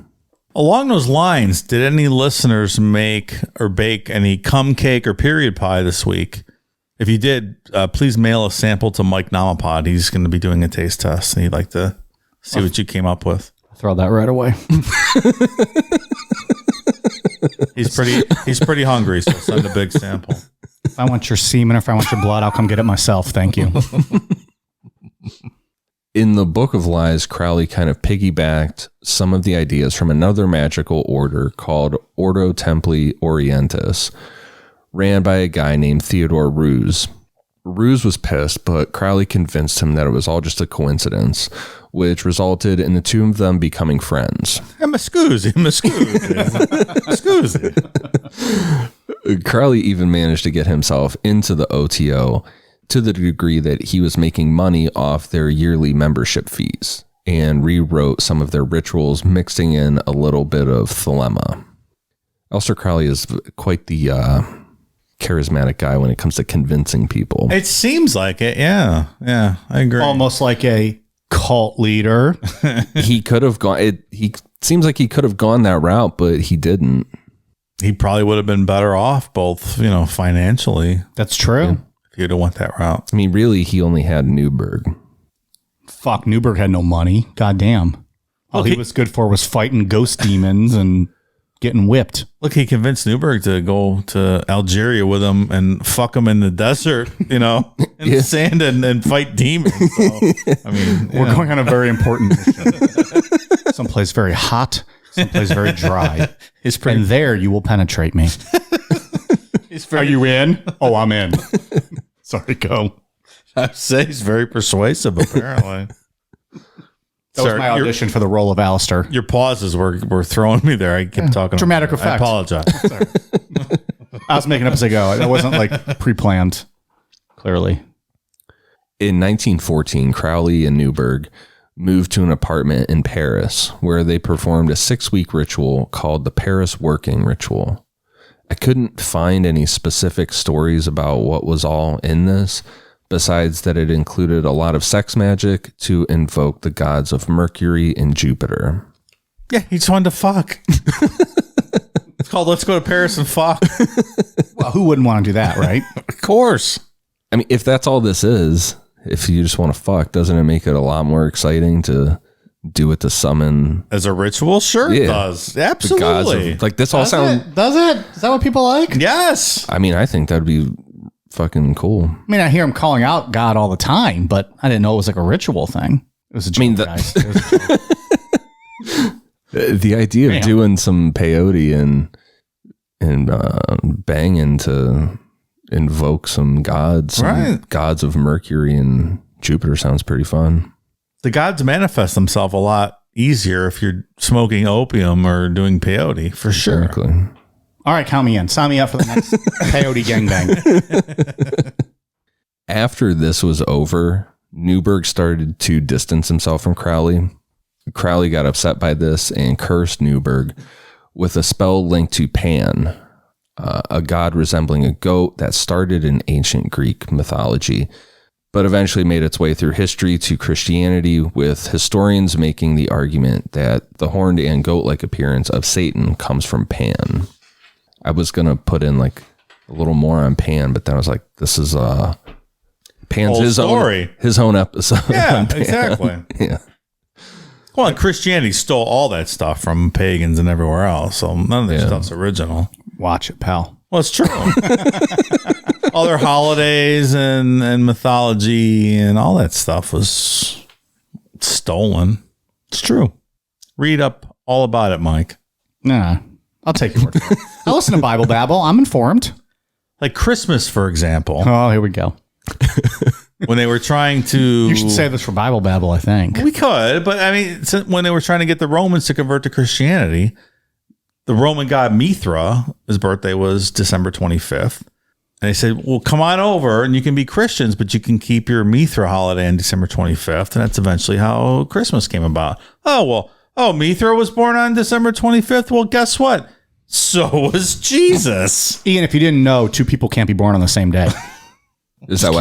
Along those lines, did any listeners make or bake any cum cake or period pie this week? If you did, please mail a sample to Mike Nomipod. He's going to be doing a taste test, and he'd like to see what you came up with. Throw that right away. He's pretty hungry, so send a big sample. If I want your semen or if I want your blood, I'll come get it myself. Thank you. In the Book of Lies, Crowley kind of piggybacked some of the ideas from another magical order called Ordo Templi Orientis, ran by a guy named Theodore Roos. Roos was pissed, but Crowley convinced him that it was all just a coincidence, which resulted in the two of them becoming friends. Scusi. Crowley even managed to get himself into the OTO to the degree that he was making money off their yearly membership fees and rewrote some of their rituals, mixing in a little bit of Thelema. Aleister Crowley is quite the charismatic guy when it comes to convincing people. It seems like it. Yeah, I agree. Almost like a cult leader. He could have gone. He seems like he could have gone that route, but he didn't. He probably would have been better off, both financially. That's true. Yeah, if you'd have went that route. I mean, really, he only had Newberg. Fuck, Newberg had no money. Goddamn. All he was good for was fighting ghost demons and getting whipped. Look, he convinced Newberg to go to Algeria with him and fuck him in the desert, in the sand and fight demons. So, I mean, we're going on a very important mission. Someplace very hot, someplace very dry. pretty, and there you will penetrate me. Are you in? Oh, I'm in. Sorry, go. I'd say he's very persuasive, apparently. That was my audition for the role of Aleister. Your pauses were throwing me there. I kept talking. Dramatic effect. I apologize. I was making up as I go. That wasn't like pre-planned, clearly. In 1914, Crowley and Newberg moved to an apartment in Paris where they performed a 6-week ritual called the Paris Working Ritual. I couldn't find any specific stories about what was all in this, besides that it included a lot of sex magic to invoke the gods of Mercury and Jupiter. Yeah, he just wanted to fuck. It's called Let's Go to Paris and Fuck. Well, who wouldn't want to do that, right? Of course. I mean, if that's all this is, if you just want to fuck, doesn't it make it a lot more exciting to do it to summon as a ritual? Sure, it does. Absolutely. Like this all sounds. Does it? Is that what people like? Yes. I mean, I think that'd be fucking cool. I mean, I hear him calling out God all the time, but I didn't know it was like a ritual thing. It was a joke, guys. It was a joke. The idea of doing some peyote and banging to invoke some gods, gods of Mercury and Jupiter sounds pretty fun. The gods manifest themselves a lot easier if you're smoking opium or doing peyote, for sure. Exactly. All right, count me in. Sign me up for the next peyote gangbang. After this was over, Newberg started to distance himself from Crowley. Crowley got upset by this and cursed Newberg with a spell linked to Pan, a god resembling a goat that started in ancient Greek mythology, but eventually made its way through history to Christianity, with historians making the argument that the horned and goat-like appearance of Satan comes from Pan. I was going to put in like a little more on Pan, but then I was like, this is Pan's his own episode. Yeah, exactly. Yeah. Well, and Christianity stole all that stuff from pagans and everywhere else, so none of that stuff's original. Watch it, pal. Well, it's true. All their holidays and mythology and all that stuff was stolen. It's true. Read up all about it, Mike. Nah, I'll take your word for it. I listen to Bible Babble. I'm informed. Like Christmas, for example. Oh, here we go. When they were trying to... You should say this for Bible Babble, I think. We could, but I mean, when they were trying to get the Romans to convert to Christianity, the Roman god Mithra, his birthday was December 25th. And they said, well, come on over and you can be Christians, but you can keep your Mithra holiday on December 25th. And that's eventually how Christmas came about. Mithra was born on December 25th. Well, guess what? So was Jesus. Ian, if you didn't know, two people can't be born on the same day. Is that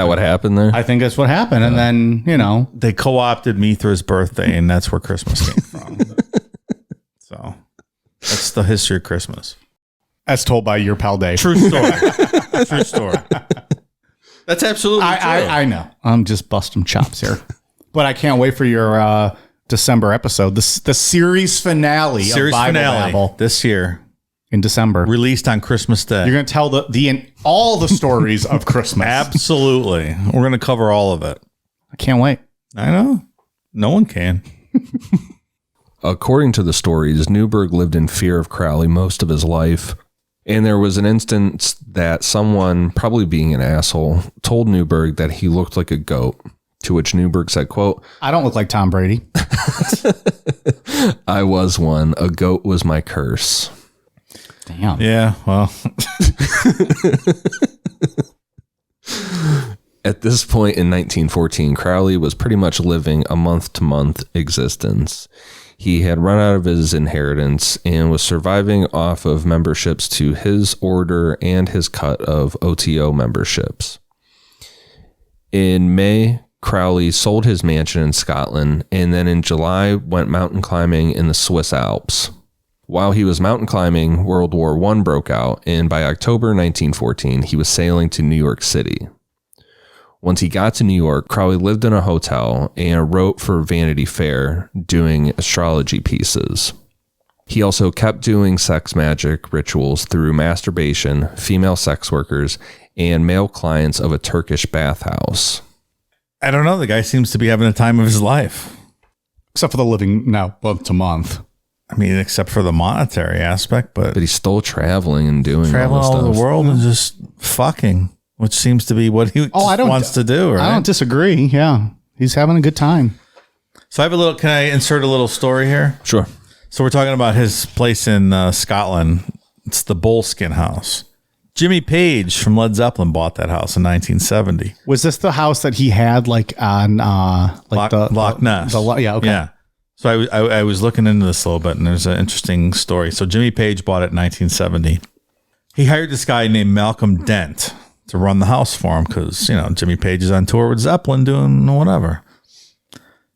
what happened there? I think that's what happened. And then, they co-opted Mithra's birthday, and that's where Christmas came from. So that's the history of Christmas. As told by your pal Dave. True story. True story. That's absolutely true. I know. I'm just busting chops here. But I can't wait for your December episode. The series finale of Bible Babble this year. In December. Released on Christmas Day. You're going to tell all the stories of Christmas. Absolutely. We're going to cover all of it. I can't wait. I know. No one can. According to the stories, Newberg lived in fear of Crowley most of his life. And there was an instance that someone, probably being an asshole, told Newberg that he looked like a goat. To which Newberg said, quote, I don't look like Tom Brady. I was one. A goat was my curse. Damn. Yeah, well. At this point in 1914, Crowley was pretty much living a month-to-month existence. He had run out of his inheritance and was surviving off of memberships to his order and his cut of OTO memberships. In May, Crowley sold his mansion in Scotland, and then in July went mountain climbing in the Swiss Alps. While he was mountain climbing, World War I broke out, and by October 1914, he was sailing to New York City. Once he got to New York, Crowley lived in a hotel and wrote for Vanity Fair, doing astrology pieces. He also kept doing sex magic rituals through masturbation, female sex workers, and male clients of a Turkish bathhouse. I don't know. The guy seems to be having the time of his life. Except for the living now month to month. I mean, except for the monetary aspect, but he's still traveling and doing traveling all over stuff. the world and just fucking, which seems to be what he wants to do. Right? I don't disagree. Yeah. He's having a good time. So can I insert a little story here? Sure. So we're talking about his place in Scotland. It's the Bullskin House. Jimmy Page from Led Zeppelin bought that house in 1970. Was this the house that he had on Loch Ness? Yeah. Okay. Yeah. So I was looking into this a little bit, and there's an interesting story. So Jimmy Page bought it in 1970. He hired this guy named Malcolm Dent to run the house for him because, Jimmy Page is on tour with Zeppelin doing whatever.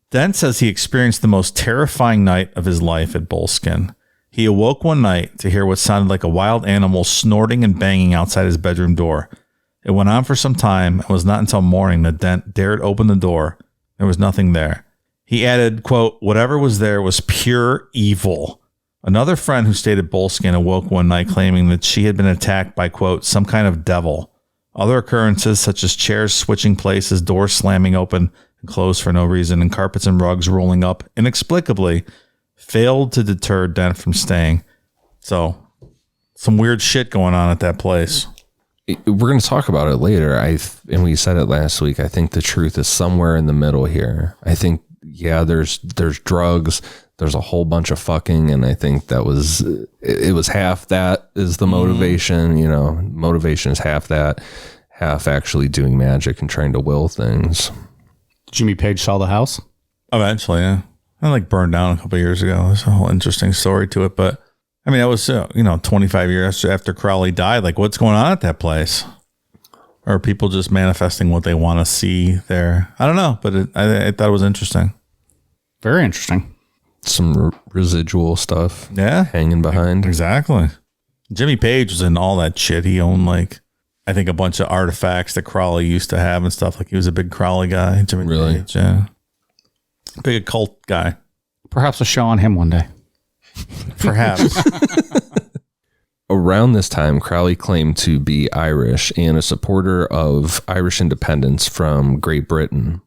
Dent says he experienced the most terrifying night of his life at Bullskin. He awoke one night to hear what sounded like a wild animal snorting and banging outside his bedroom door. It went on for some time and was not until morning that Dent dared open the door. There was nothing there. He added, quote, "Whatever was there was pure evil." Another friend who stayed at Bullskin awoke one night claiming that she had been attacked by, quote, "some kind of devil." Other occurrences such as chairs switching places, doors slamming open and closed for no reason, and carpets and rugs rolling up inexplicably failed to deter Dent from staying. So, some weird shit going on at that place. We're going to talk about it later. And we said it last week. I think the truth is somewhere in the middle here. I think, there's drugs. There's a whole bunch of fucking. And I think it was half that is the motivation. Motivation is half that, half actually doing magic and trying to will things. Jimmy Page saw the house? Eventually, yeah. It burned down a couple of years ago. There's a whole interesting story to it. But, I mean, that was, 25 years after Crowley died. Like, what's going on at that place? Or are people just manifesting what they want to see there? I don't know, but I thought it was interesting. Very interesting. Some residual stuff. Yeah. Hanging behind. Exactly. Jimmy Page was in all that shit. He owned, I think a bunch of artifacts that Crowley used to have and stuff. Like, he was a big Crowley guy. Jimmy Page, yeah. Big occult guy. Perhaps a show on him one day. Perhaps. Around this time, Crowley claimed to be Irish and a supporter of Irish independence from Great Britain.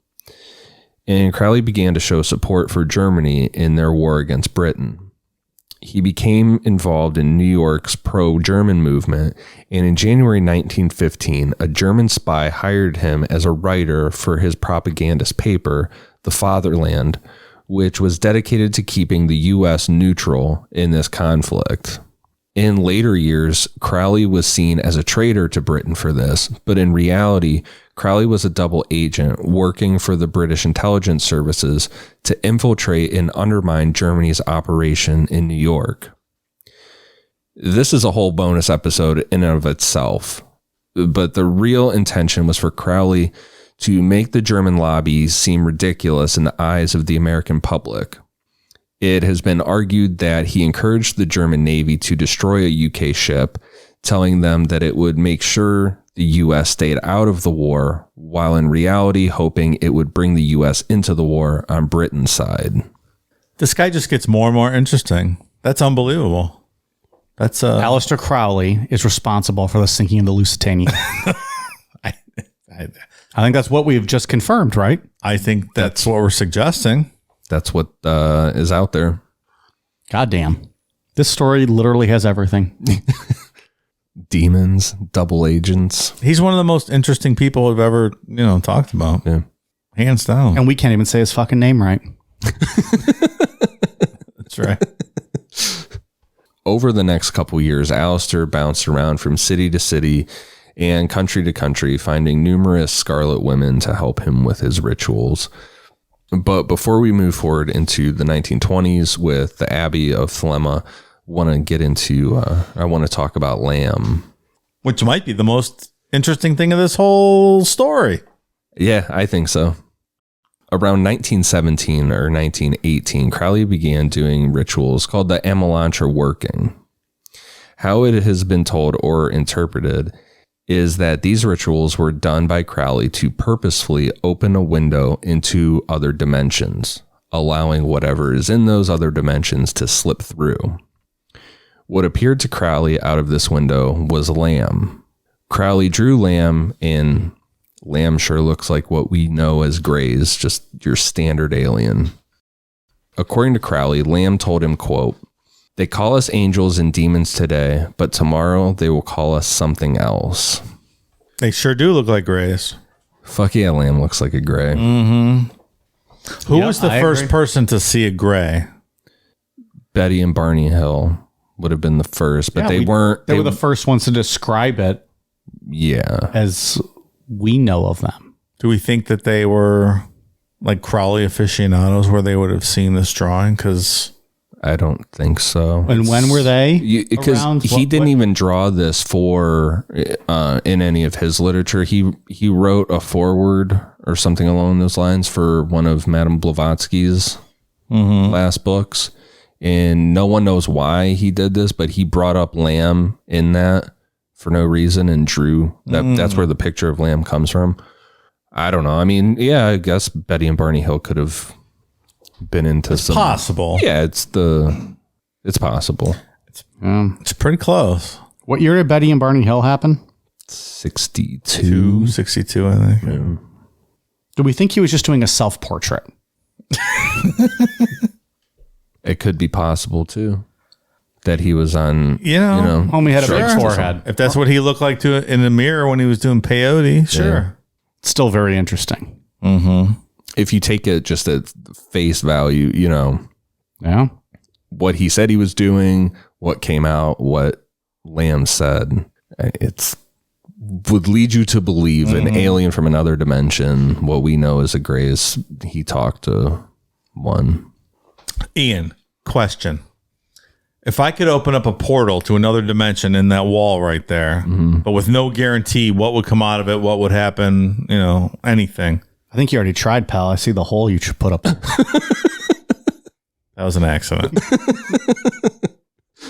And Crowley began to show support for Germany in their war against Britain. He became involved in New York's pro-German movement, and in January 1915, a German spy hired him as a writer for his propagandist paper, The Fatherland, which was dedicated to keeping the U.S. neutral in this conflict. In later years, Crowley was seen as a traitor to Britain for this, but in reality, Crowley was a double agent working for the British intelligence services to infiltrate and undermine Germany's operation in New York. This is a whole bonus episode in and of itself, but the real intention was for Crowley to make the German lobby seem ridiculous in the eyes of the American public. It has been argued that he encouraged the German Navy to destroy a UK ship, telling them that it would make sure the US stayed out of the war, while in reality hoping it would bring the US into the war on Britain's side. This guy just gets more and more interesting. That's unbelievable. That's Aleister Crowley is responsible for the sinking of the Lusitania. I think that's what we've just confirmed, right? I think that's what we're suggesting. That's what is out there. Goddamn. This story literally has everything. Demons, double agents. He's one of the most interesting people we've ever, talked about. Yeah. Hands down. And we can't even say his fucking name right. That's right. Over the next couple years, Aleister bounced around from city to city and country to country, finding numerous Scarlet Women to help him with his rituals. But before we move forward into the 1920s with the Abbey of Thelema, I want to talk about Lamb. Which might be the most interesting thing of this whole story. Yeah, I think so. Around 1917 or 1918, Crowley began doing rituals called the Amalantrah working. How it has been told or interpreted is that these rituals were done by Crowley to purposefully open a window into other dimensions, allowing whatever is in those other dimensions to slip through. What appeared to Crowley out of this window was Lamb. Crowley drew Lamb, and Lamb sure looks like what we know as Greys, just your standard alien. According to Crowley, Lamb told him, quote, They call us angels and demons today, but tomorrow they will call us something else. They sure do look like grays. Fuck yeah, Lamb looks like a gray. Who was the first person to see a gray? Betty and Barney Hill would have been the first, but they weren't. They were the first ones to describe it. Yeah. As we know of them. Do we think that they were like Crowley aficionados where they would have seen this drawing? Because I don't think so. And when were they? Because he didn't even draw this for in any of his literature. He wrote a foreword or something along those lines for one of Madame Blavatsky's last books. And no one knows why he did this, but he brought up Lamb in that for no reason and drew that. That's where the picture of Lamb comes from. I don't know. I mean, yeah, I guess Betty and Barney Hill could have been into some. Possible. Yeah, it's possible. It's pretty close. What year did Betty and Barney Hill happen? 62. 62, I think. Yeah. Do we think he was just doing a self-portrait? It could be possible too that he was on. You know, Homie had a big sure. forehead. If that's what he looked like in the mirror when he was doing peyote, sure. Still very interesting. If you take it just at face value, Yeah. what he said he was doing, what came out, what Lamb said, would lead you to believe an alien from another dimension. What we know as a gray is he talked to one. Ian, question. If I could open up a portal to another dimension in that wall right there, but with no guarantee what would come out of it, what would happen, anything. I think you already tried, pal. I see the hole you should put up. That was an accident.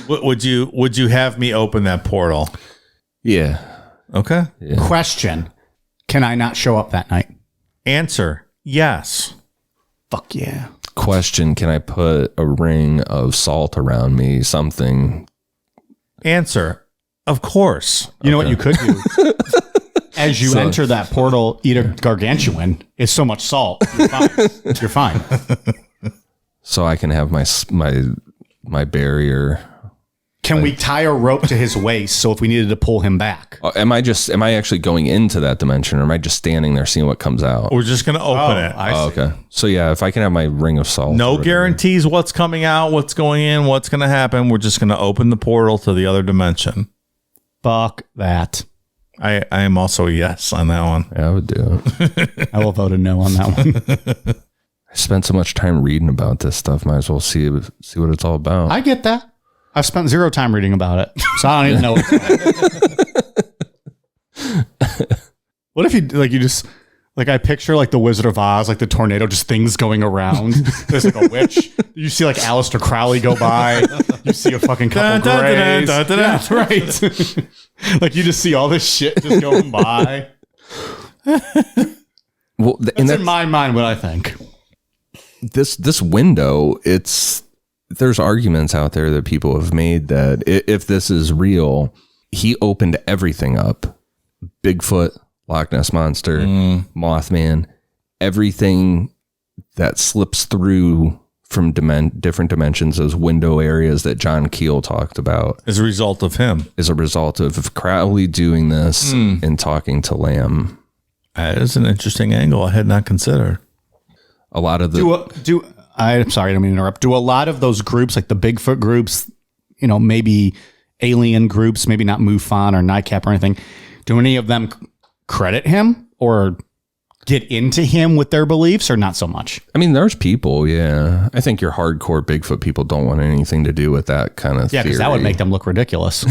Would you have me open that portal? Yeah. Okay. Yeah. Question. Can I not show up that night? Answer. Yes. Fuck yeah. Question, can I put a ring of salt around me? Something. Answer. Of course. You know what you could do? As you enter that portal, eat a gargantuan. It's so much salt. You're fine. You're fine. So I can have my barrier. Can we tie a rope to his waist so if we needed to pull him back? Am I actually going into that dimension, or am I just standing there seeing what comes out? We're just going to open it. Okay. So yeah, if I can have my ring of salt. No guarantees what's coming out, what's going in, what's going to happen. We're just going to open the portal to the other dimension. Fuck that. I am also a yes on that one. Yeah, I would do it. I will vote a no on that one. I spent so much time reading about this stuff. Might as well see what it's all about. I get that. I've spent zero time reading about it, so I don't even know. What if I picture like the Wizard of Oz, like the tornado, just things going around. There's like a witch. You see like Aleister Crowley go by. You see a fucking couple grays. Yeah, that's right. Like you just see all this shit just going by. Well, that's in my mind what I think. This window, there's arguments out there that people have made that if this is real, he opened everything up. Bigfoot, Loch Ness Monster, Mothman, everything that slips through from different dimensions, those window areas that John Keel talked about. As a result of him. Is a result of Crowley doing this and talking to Lamb. That is an interesting angle I had not considered. A lot of the... I'm sorry, I don't mean to interrupt. Do a lot of those groups, like the Bigfoot groups, maybe alien groups, maybe not MUFON or NICAP or anything, do any of them credit him or get into him with their beliefs or not so much? I mean, there's people, yeah. I think your hardcore Bigfoot people don't want anything to do with that kind of theory. Yeah, because that would make them look ridiculous.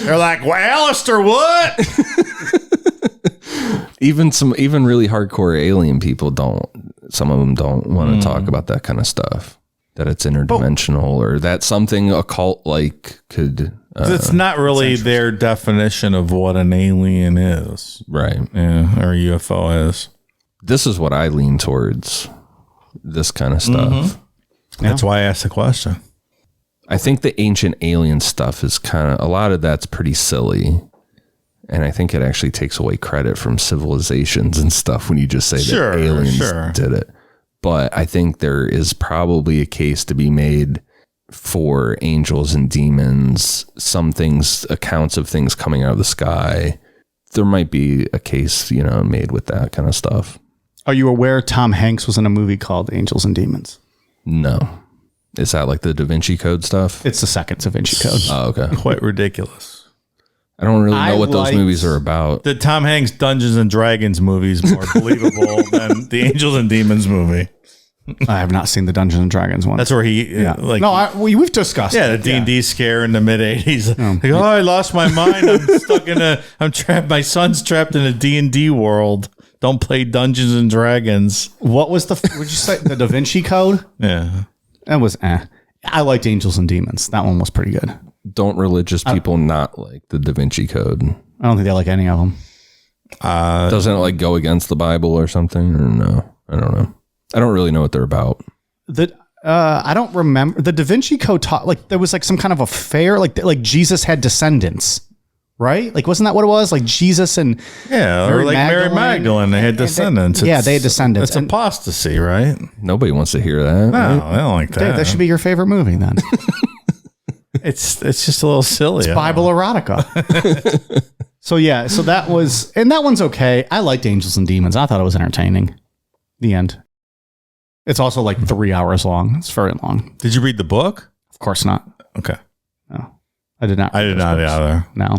They're like, well, Aleister, what? Even really hardcore alien people don't. Some of them don't want to talk about that kind of stuff. That it's interdimensional or that something occult like could. It's not really their definition of what an alien is, right? Yeah, or a UFO is. This is what I lean towards. This kind of stuff. That's why I asked the question. I think the ancient alien stuff is a lot of that's pretty silly. And I think it actually takes away credit from civilizations and stuff when you just say that aliens did it. But I think there is probably a case to be made for angels and demons, some things, accounts of things coming out of the sky. There might be a case, made with that kind of stuff. Are you aware Tom Hanks was in a movie called Angels and Demons? No. Is that like the Da Vinci Code stuff? It's the second Da Vinci Code. Oh, okay. Quite ridiculous. I don't really know what those movies are about. The Tom Hanks Dungeons and Dragons movie is more believable than the Angels and Demons movie. I have not seen the Dungeons and Dragons one. That's where we've discussed. Yeah, the D&D scare in the mid '80s. I lost my mind. I'm trapped. My son's trapped in a D&D world. Don't play Dungeons and Dragons. What was would you say the Da Vinci Code? Yeah, that was. I liked Angels and Demons. That one was pretty good. Don't religious people not like the Da Vinci Code? I don't think they like any of them. Doesn't it like go against the Bible or something? Or no? I don't know. I don't really know what they're about. I don't remember. The Da Vinci Code taught like there was like some kind of affair, like Jesus had descendants, right? Like wasn't that what it was? Like Jesus and Mary Magdalene, they had descendants. They had descendants. It's apostasy, right? Nobody wants to hear that. No, right? I don't like that. Dave, that should be your favorite movie then. It's just a little silly. It's Bible erotica. So that was, and that one's okay. I liked Angels and Demons. I thought it was entertaining. The end. It's also like 3 hours long. It's very long. Did you read the book? Of course not. Okay. No, I did not. I did not either. No.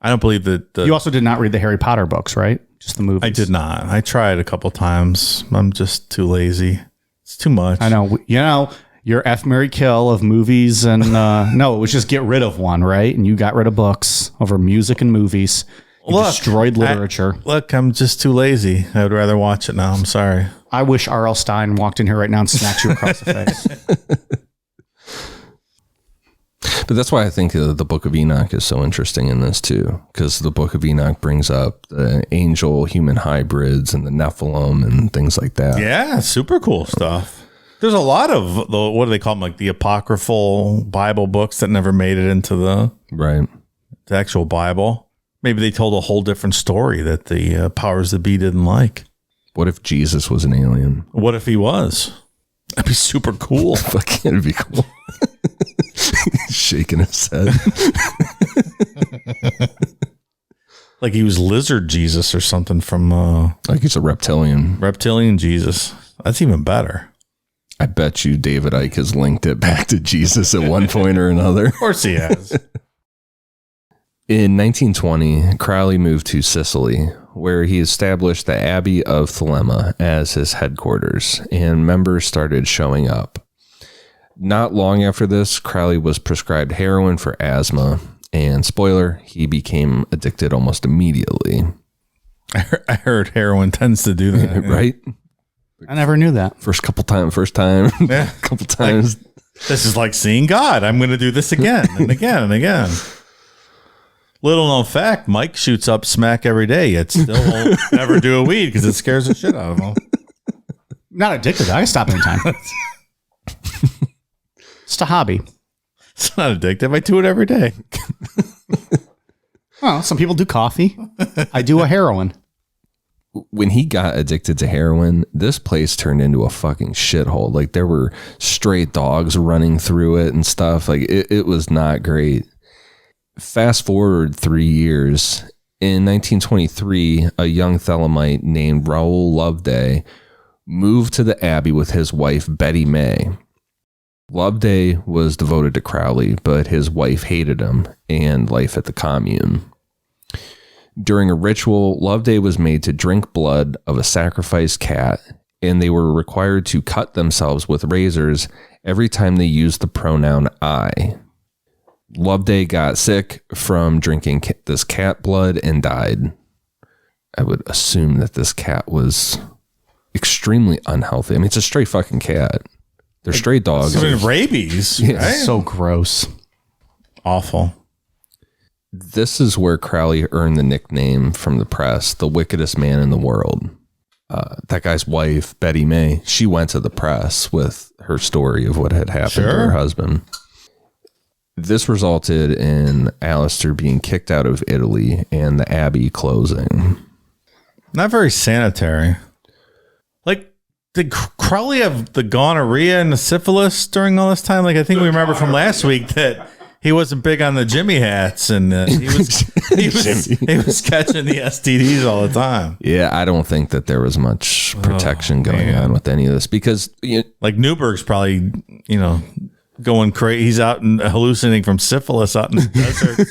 I don't believe that. You also did not read the Harry Potter books, right? Just the movies. I did not. I tried a couple times. I'm just too lazy. It's too much. I know. Your F, Marry, Kill of movies and no, it was just get rid of one, right? And you got rid of books over music and movies. You destroyed literature. I'm just too lazy. I would rather watch it now. I'm sorry. I wish R.L. Stein walked in here right now and smacked you across the face. But that's why I think the Book of Enoch is so interesting in this too, because the Book of Enoch brings up the angel-human hybrids and the Nephilim and things like that. Yeah, super cool stuff. There's a lot of what do they call them, like the apocryphal Bible books that never made it into the actual Bible. Maybe they told a whole different story that the powers that be didn't like. What if Jesus was an alien? What if he was? That'd be super cool. Fuck, it'd be cool. Shaking his head. Like he was lizard Jesus or something from... like he's a reptilian. Reptilian Jesus. That's even better. I bet you David Icke has linked it back to Jesus at one point or another. Of course he has. In 1920, Crowley moved to Sicily, where he established the Abbey of Thelema as his headquarters, and members started showing up. Not long after this, Crowley was prescribed heroin for asthma, and spoiler, he became addicted almost immediately. I heard heroin tends to do that. Right? I never knew that. First time. Yeah. Couple times. Like, this is like seeing God. I'm going to do this again and again and again. Little known fact, Mike shoots up smack every day, yet still won't never do a weed because it scares the shit out of him. Not addicted. I can stop anytime. It's a hobby. It's not addictive. I do it every day. Well, some people do coffee. I do a heroin. When he got addicted to heroin, this place turned into a fucking shithole. Like there were stray dogs running through it and stuff. Like it was not great. Fast forward 3 years. In 1923, a young Thelemite named Raoul Loveday moved to the Abbey with his wife, Betty May. Loveday was devoted to Crowley, but his wife hated him and life at the commune. During a ritual, Loveday was made to drink blood of a sacrificed cat, and they were required to cut themselves with razors every time they used the pronoun I. Loveday got sick from drinking this cat blood and died. I would assume that this cat was extremely unhealthy. I mean, it's a stray fucking cat. They're stray dogs. It's rabies. Yeah. Right? So gross. Awful. This is where Crowley earned the nickname from the press, the wickedest man in the world. That guy's wife, Betty May, she went to the press with her story of what had happened to her husband. This resulted in Aleister being kicked out of Italy and the Abbey closing. Not very sanitary. Like, did Crowley have the gonorrhea and the syphilis during all this time? Like, I think we remember from last week that he wasn't big on the Jimmy hats, and he was catching the STDs all the time. Yeah, I don't think that there was much protection going on with any of this because, like, Newberg's probably, going crazy. He's out and hallucinating from syphilis out in the desert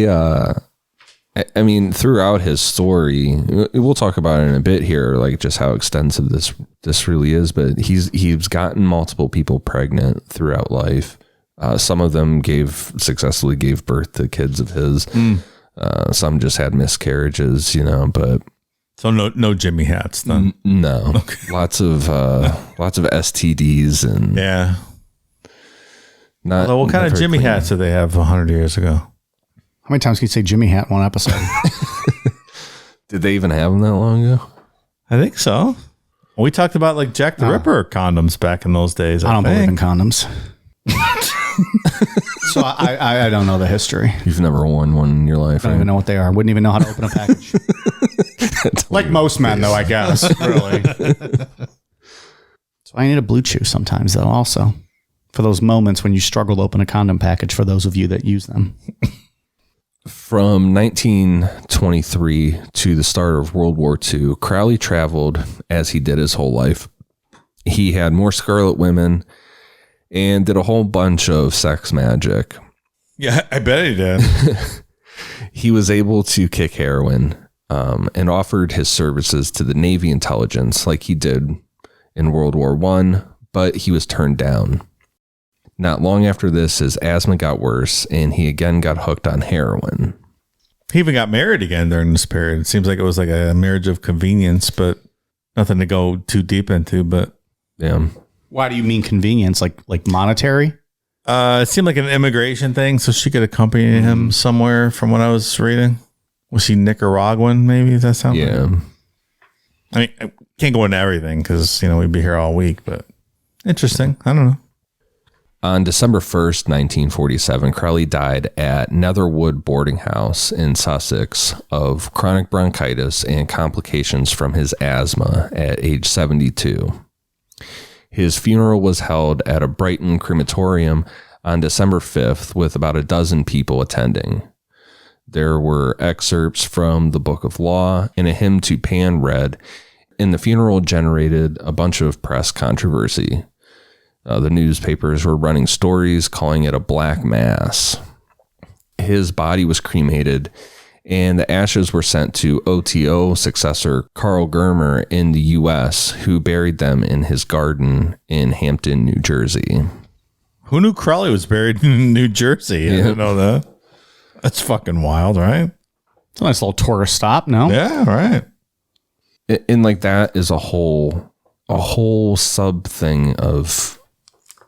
somewhere. I mean, throughout his story, we'll talk about it in a bit here, like just how extensive this really is. But he's gotten multiple people pregnant throughout life. Some of them successfully gave birth to kids of his. Some just had miscarriages, But so no Jimmy hats then. No, okay. lots of STDs and Although, what kind of Jimmy hats did they have 100 years ago? How many times can you say Jimmy hat in one episode? Did they even have them that long ago? I think so. We talked about like Jack the Ripper condoms back in those days. I don't believe in condoms. So I don't know the history. You've never worn one in your life. I don't even know what they are. Wouldn't even know how to open a package. Like most men, though, I guess. Really. So I need a Blue Chew sometimes, though, also. For those moments when you struggle to open a condom package, for those of you that use them. From 1923 to the start of World War II, Crowley traveled as he did his whole life. He had more scarlet women and did a whole bunch of sex magic. Yeah, I bet he did. He was able to kick heroin and offered his services to the Navy intelligence like he did in World War I, but he was turned down. Not long after this, his asthma got worse, and he again got hooked on heroin. He even got married again during this period. It seems like it was like a marriage of convenience, but nothing to go too deep into. But yeah, why do you mean convenience? Like monetary? It seemed like an immigration thing, so she could accompany him somewhere. From what I was reading, was she Nicaraguan? Maybe does that sound? Yeah. Right? I mean, I can't go into everything because we'd be here all week. But interesting. I don't know. On December 1st, 1947, Crowley died at Netherwood Boarding House in Sussex of chronic bronchitis and complications from his asthma at age 72. His funeral was held at a Brighton crematorium on December 5th with about a dozen people attending. There were excerpts from the Book of Law and a hymn to Pan read, and the funeral generated a bunch of press controversy. The newspapers were running stories calling it a black mass. His body was cremated, and the ashes were sent to OTO successor Carl Germer in the U.S., who buried them in his garden in Hampton, New Jersey. Who knew Crowley was buried in New Jersey? I didn't know that. That's fucking wild, right? It's a nice little tourist stop, no? Yeah, right. And like that is a whole sub thing of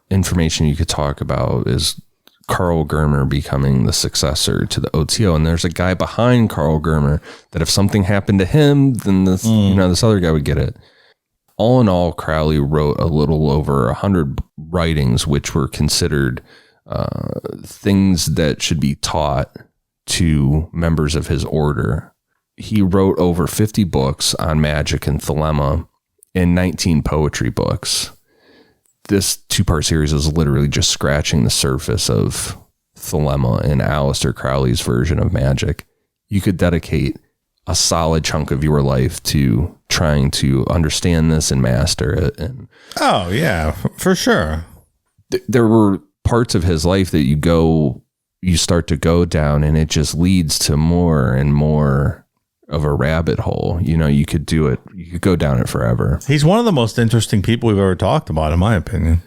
information you could talk about is Carl Germer becoming the successor to the OTO, and there's a guy behind Carl Germer that if something happened to him, then this this other guy would get it. All in all, Crowley wrote a little over 100 writings, which were considered things that should be taught to members of his order. He wrote over 50 books on magic and Thelema and 19 poetry books. This two-part series is literally just scratching the surface of Thelema and Aleister Crowley's version of magic. You could dedicate a solid chunk of your life to trying to understand this and master it. And oh, yeah, for sure. There were parts of his life that you start to go down, and it just leads to more and more of a rabbit hole. You could do it. You could go down it forever. He's one of the most interesting people we've ever talked about, in my opinion.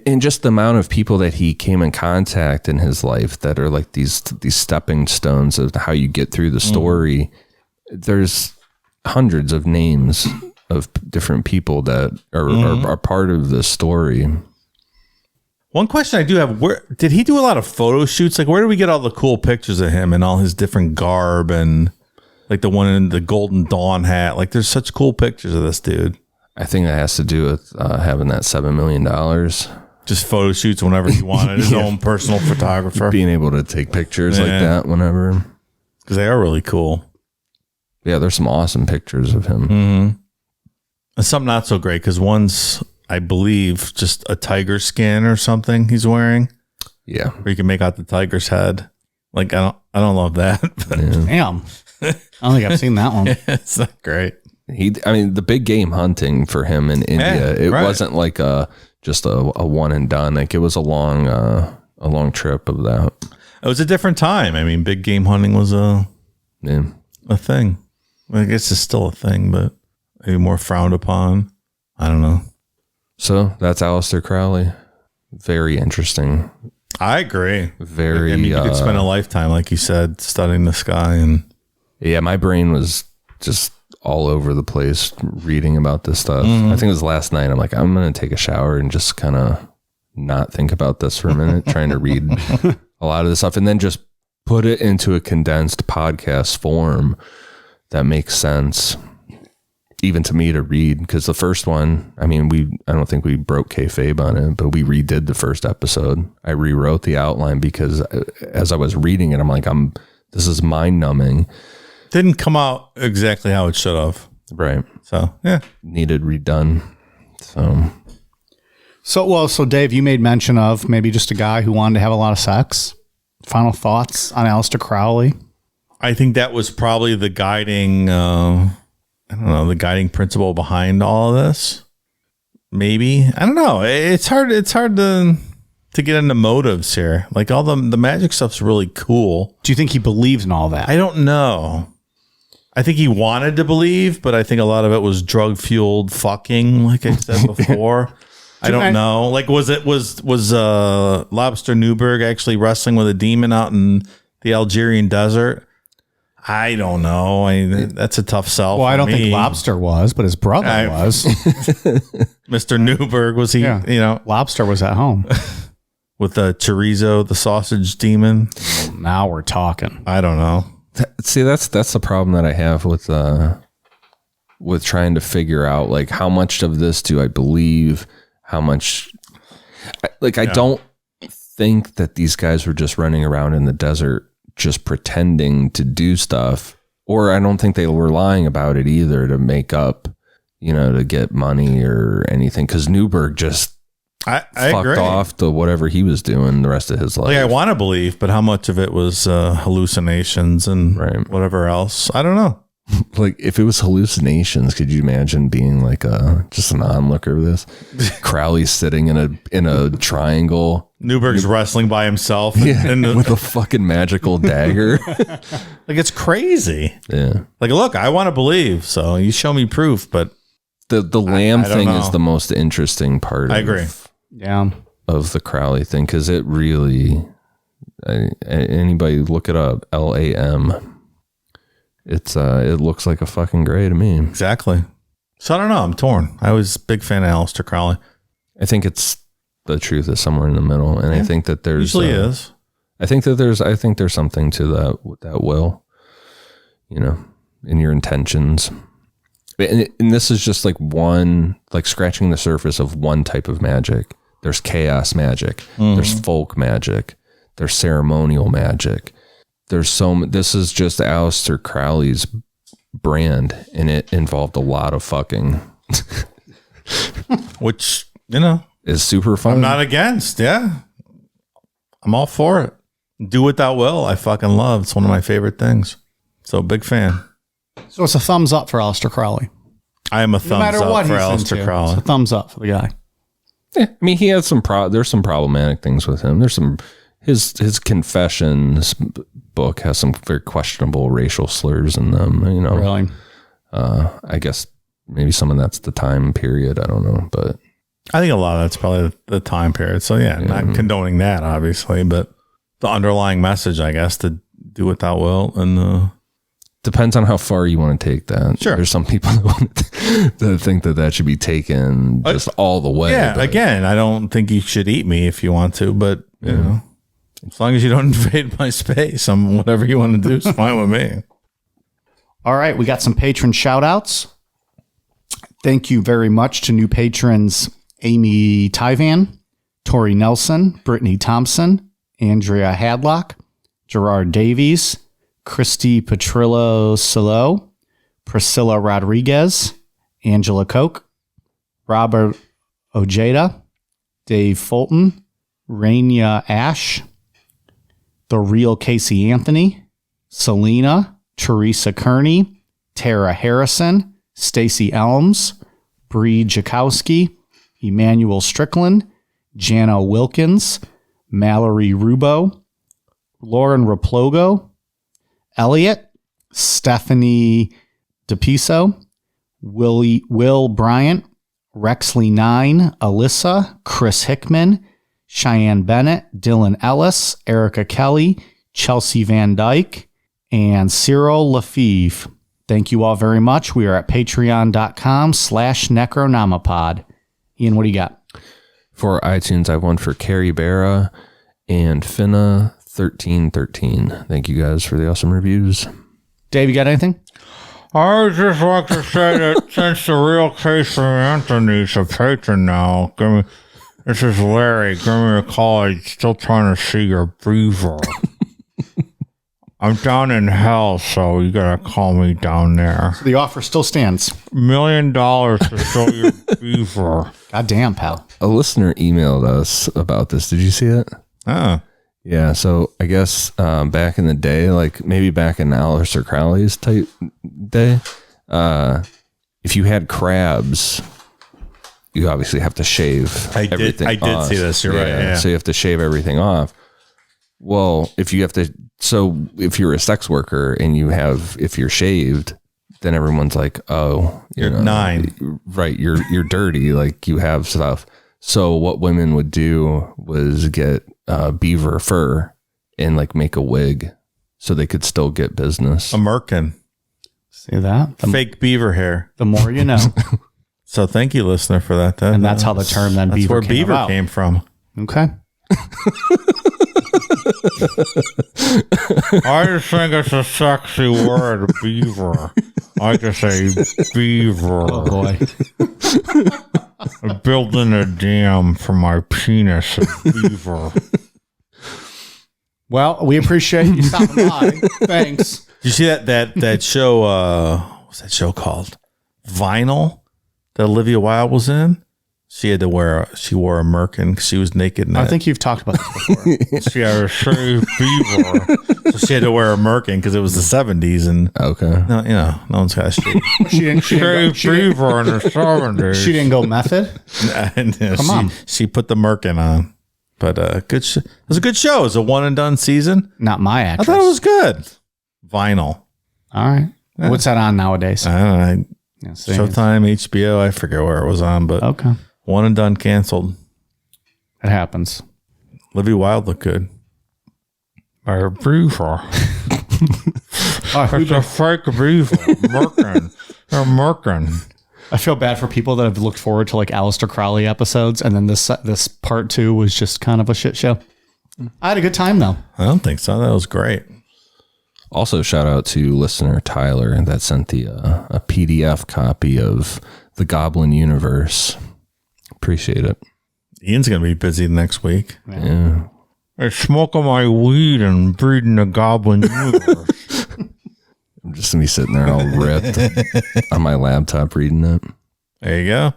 And just the amount of people that he came in contact in his life that are like these stepping stones of how you get through the story. There's hundreds of names of different people that are part of this story. One question I do have, where did he do a lot of photo shoots? Like, where do we get all the cool pictures of him and all his different garb and like the one in the Golden Dawn hat? Like, there's such cool pictures of this dude. I think that has to do with having that $7 million. Just photo shoots whenever he wanted. His own personal photographer. Being able to take pictures like that whenever. Because they are really cool. Yeah, there's some awesome pictures of him. Mm-hmm. Some not so great because one's, I believe, just a tiger skin or something he's wearing. Yeah. Where you can make out the tiger's head. Like, I don't love that. But Damn. I don't think I've seen that one. it's not great. The big game hunting for him in India, it wasn't like just a one and done. Like it was a long trip of that. It was a different time. I mean, big game hunting was a thing. I guess it's still a thing, but maybe more frowned upon. I don't know. So that's Aleister Crowley. Very interesting. I agree. Very. I mean, you could spend a lifetime, like you said, studying the sky. And yeah, my brain was just all over the place reading about this stuff. I think it was last night. I'm like, I'm going to take a shower and just kind of not think about this for a minute, trying to read a lot of this stuff and then just put it into a condensed podcast form that makes sense even to me to read. Because the first one, I mean, I don't think we broke kayfabe on it, but we redid the first episode. I rewrote the outline because as I was reading it, I'm like, this is mind numbing. didn't come out exactly how it should have. Right. So, yeah. Needed redone. So Dave, you made mention of maybe just a guy who wanted to have a lot of sex. Final thoughts on Aleister Crowley? I think that was probably the guiding, the guiding principle behind all of this. Maybe. I don't know. It's hard to get into motives here. Like all the magic stuff's really cool. Do you think he believed in all that? I don't know. I think he wanted to believe, but I think a lot of it was drug fueled fucking, like I said before. I don't know. Like, was Lobster Newberg actually wrestling with a demon out in the Algerian desert? I don't know. That's a tough sell. Well, for I don't me. think Lobster was, but his brother was. Mr. Newberg was he? Yeah. Lobster was at home with the chorizo, the sausage demon. Now we're talking. I don't know. See, that's the problem that I have with trying to figure out like how much of this do I believe, how much I don't think that these guys were just running around in the desert just pretending to do stuff, or I don't think they were lying about it either to make up, to get money or anything. Because Newberg just I fucked agree. off to whatever he was doing the rest of his life. Like I want to believe, but how much of it was hallucinations and whatever else? I don't know. Like if it was hallucinations, could you imagine being like just an onlooker of this? Crowley sitting in a triangle. Newberg's wrestling by himself with a fucking magical dagger. Like it's crazy. Yeah. Like, look, I want to believe, so you show me proof, but the lamb thing is the most interesting part. I agree. Of the Crowley thing, because it really, anybody look it up, LAM. It looks like a fucking gray to me. Exactly. So I don't know. I'm torn. I was a big fan of Aleister Crowley. I think the truth is somewhere in the middle, and I think that there's usually is. I think there's something to that will, in your intentions. And this is just like scratching the surface of one type of magic. There's chaos magic. There's folk magic. There's ceremonial magic. This is just Aleister Crowley's brand, and it involved a lot of fucking. Which, is super fun. I'm not against. Yeah. I'm all for it. Do What Thou Will. I fucking love. It's one of my favorite things. So big fan. So it's a thumbs up for Aleister Crowley. I am a thumbs up for Aleister Crowley. It's a thumbs up for the guy. Yeah, I mean, he had there's some problematic things with him. There's some his confessions book has some very questionable racial slurs in them. Really? I guess maybe some of that's the time period. I don't know, but I think a lot of that's probably the time period. So yeah, not condoning that obviously, but the underlying message, I guess, to do what thou will, and depends on how far you want to take that. Sure, there's some people that think that should be taken just all the way. Yeah, again, I don't think you should eat me if you want to, but you know, as long as you don't invade my space, whatever you want to do is fine with me. All right, we got some patron shout outs. Thank you very much to new patrons Amy Tyvan, Tori Nelson, Brittany Thompson, Andrea Hadlock, Gerard Davies, Christy Petrillo Silo, Priscilla Rodriguez, Angela Koch, Robert Ojeda, Dave Fulton, Rainia Ash, The Real Casey Anthony, Selena, Teresa Kearney, Tara Harrison, Stacy Elms, Bree Jakowski, Emmanuel Strickland, Jana Wilkins, Mallory Rubo, Lauren Raplogo, Elliot, Stephanie DePiso, Will Bryant, Rexley9, Alyssa, Chris Hickman, Cheyenne Bennett, Dylan Ellis, Erica Kelly, Chelsea Van Dyke, and Cyril Lafeve. Thank you all very much. We are at patreon.com/Necronomipod. Ian, what do you got? For iTunes, I have one for Carrie Barra and Finna1313. Thank you guys for the awesome reviews. Dave, you got anything? I would just like to say that since the real Casey Anthony's a patron now, this is Larry. Give me a call. I'm still trying to see your beaver. I'm down in hell, so you gotta call me down there. The offer still stands. $1 million to show your beaver. God damn, pal. A listener emailed us about this. Did you see it? Oh. Yeah, so I guess back in the day, like maybe back in Aleister Crowley's type day, if you had crabs, you obviously have to shave everything off. I did see this. You're right. Yeah. So you have to shave everything off. Well, if you're a sex worker and if you're shaved, then everyone's like, oh, you're 9. Right. You're dirty. Like you have stuff. So what women would do was get beaver fur and like make a wig so they could still get business. A merkin. See that? Fake beaver hair. The more you know. So thank you, listener, for that. And that's how the term then beaver where beaver came from. Okay. I just think it's a sexy word, beaver. I just say beaver. Oh, boy. I'm building a dam for my penis, a beaver. Well, we appreciate you stopping by. Thanks. Did you see that show? What's that show called? Vinyl that Olivia Wilde was in. She wore a merkin because she was naked. In I think you've talked about this before. She had a shaved beaver, so she had to wear a merkin because it was the 70s, and okay, no one's got a shave. She didn't beaver in the 70s. She didn't go method. Come on, she put the merkin on. But good. It was a good show. It was a one and done season. Not my actress. I thought it was good. Vinyl. All right. Yeah. What's that on nowadays? I don't know. Showtime, HBO. I forget where it was on, but okay. One and done, canceled. It happens. Olivia Wilde looked good. A beaver. It's a fake beaver. Merkin. A merkin. I feel bad for people that have looked forward to like Aleister Crowley episodes, and then this part 2 was just kind of a shit show. I had a good time though. I don't think so. That was great. Also, shout out to listener Tyler that sent a PDF copy of The Goblin Universe. Appreciate it. Ian's going to be busy next week. Yeah. I'm smoking my weed and breeding the Goblin Universe. I'm just going to be sitting there all ripped on my laptop reading it. There you go.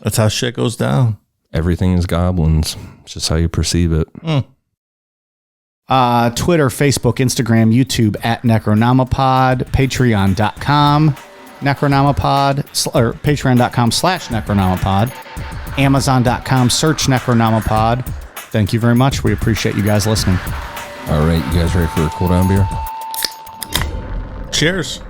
That's how shit goes down. Everything is goblins. It's just how you perceive it. Twitter, Facebook, Instagram, YouTube at Necronomipod, Patreon.com. Necronomipod, or patreon.com/Necronomipod, Amazon.com, search Necronomipod. Thank you very much. We appreciate you guys listening. All right, you guys ready for a cool down beer? Cheers.